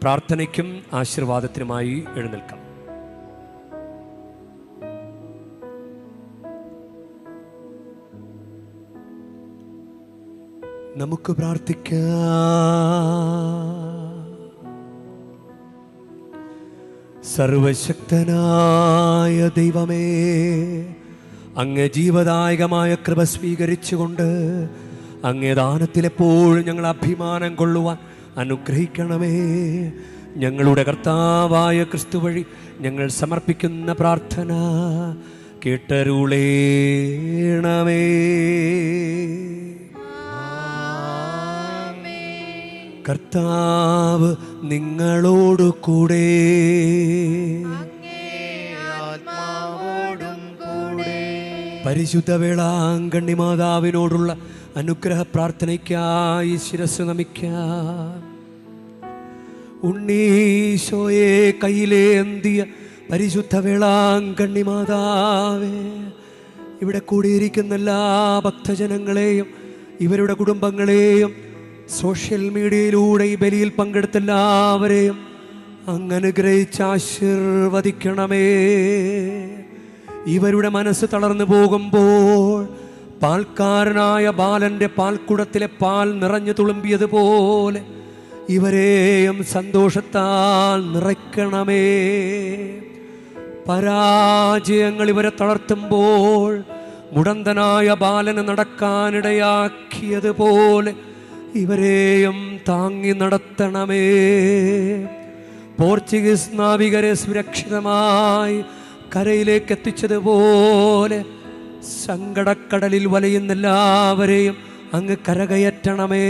S1: പ്രാർത്ഥനയ്ക്കും ആശീർവാദത്തിനുമായി എഴുന്നേൽക്കാം. നമുക്ക് പ്രാർത്ഥിക്കാം. സർവശക്തനായ ദൈവമേ, അങ്ങ് ജീവദായകമായ കൃപ സ്വീകരിച്ചുകൊണ്ട് അങ്ങേ ദാനത്തിലെപ്പോഴും ഞങ്ങൾ അഭിമാനം കൊള്ളുവാൻ അനുഗ്രഹിക്കണമേ. ഞങ്ങളുടെ കർത്താവായ ക്രിസ്തു വഴി ഞങ്ങൾ സമർപ്പിക്കുന്ന പ്രാർത്ഥന കേട്ടരുളേണമേ. കർത്താവ് നിങ്ങളോടു കൂടെ. പരിശുദ്ധ വേളാങ്കണ്ണി മാതാവിനോടുള്ള അനുഗ്രഹ പ്രാർത്ഥനയ്ക്കായി ശിരസ്സ് നമിക്കാം. ഉണ്ണീശോയെ കയ്യിലേന്തിയ പരിശുദ്ധ വേളാങ്കണ്ണി മാതാവേ, ഇവിടെ കൂടിയിരിക്കുന്ന എല്ലാ ഭക്തജനങ്ങളെയും ഇവരുടെ കുടുംബങ്ങളെയും സോഷ്യൽ മീഡിയയിലൂടെ ഈ ബലിയിൽ പങ്കെടുത്ത എല്ലാവരെയും അങ്ങ് അനുഗ്രഹിച്ച് ആശീർവദിക്കണമേ. ഇവരുടെ മനസ്സ് തളർന്നു പോകുമ്പോൾ പാൽക്കാരനായ ബാലൻ്റെ പാൽക്കുടത്തിലെ പാൽ നിറഞ്ഞു തുളുമ്പിയതുപോലെ ഇവരെയും സന്തോഷത്താൽ നിറയ്ക്കണമേ. പരാജയങ്ങൾ ഇവരെ തളർത്തുമ്പോൾ മുടന്തനായ ബാലന് നടക്കാനിടയാക്കിയതുപോലെ ഇവരെയും താങ്ങി നടത്തണമേ. പോർച്ചുഗീസ് നാവികരെ സുരക്ഷിതമായി കരയിലേക്ക് എത്തിച്ചതുപോലെ സങ്കടക്കടലിൽ വലയുന്ന എല്ലാവരെയും അങ്ങ് കരകയറ്റണമേ.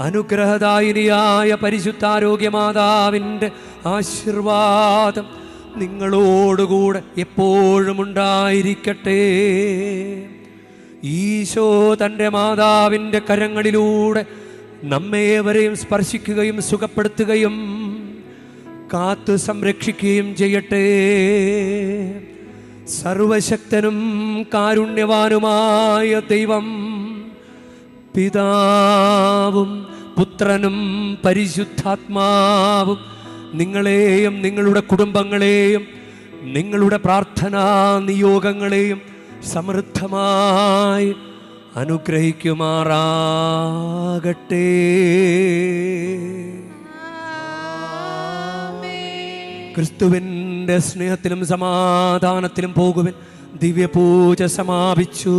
S1: അനുഗ്രഹദായിനിയായ പരിശുദ്ധാരോഗ്യമാതാവിൻ്റെ ആശീർവാദം നിങ്ങളോടുകൂടെ എപ്പോഴും ഉണ്ടായിരിക്കട്ടെ. ഈശോ തൻ്റെ മാതാവിൻ്റെ കരങ്ങളിലൂടെ നമ്മേവരെയും സ്പർശിക്കുകയും സുഖപ്പെടുത്തുകയും കാത്തു സംരക്ഷിക്കുകയും ചെയ്യട്ടെ. സർവശക്തനും കാരുണ്യവാനുമായ ദൈവം പിതാവും പുത്രനും പരിശുദ്ധാത്മാവും നിങ്ങളെയും നിങ്ങളുടെ കുടുംബങ്ങളെയും നിങ്ങളുടെ പ്രാർത്ഥനാ നിയോഗങ്ങളെയും സമൃദ്ധമായി അനുഗ്രഹിക്കുമാറാകട്ടെ. ക്രിസ്തുവിൻ്റെ സ്നേഹത്തിലും സമാധാനത്തിലും പോകുവിൻ. ദിവ്യപൂജ സമാപിച്ചു.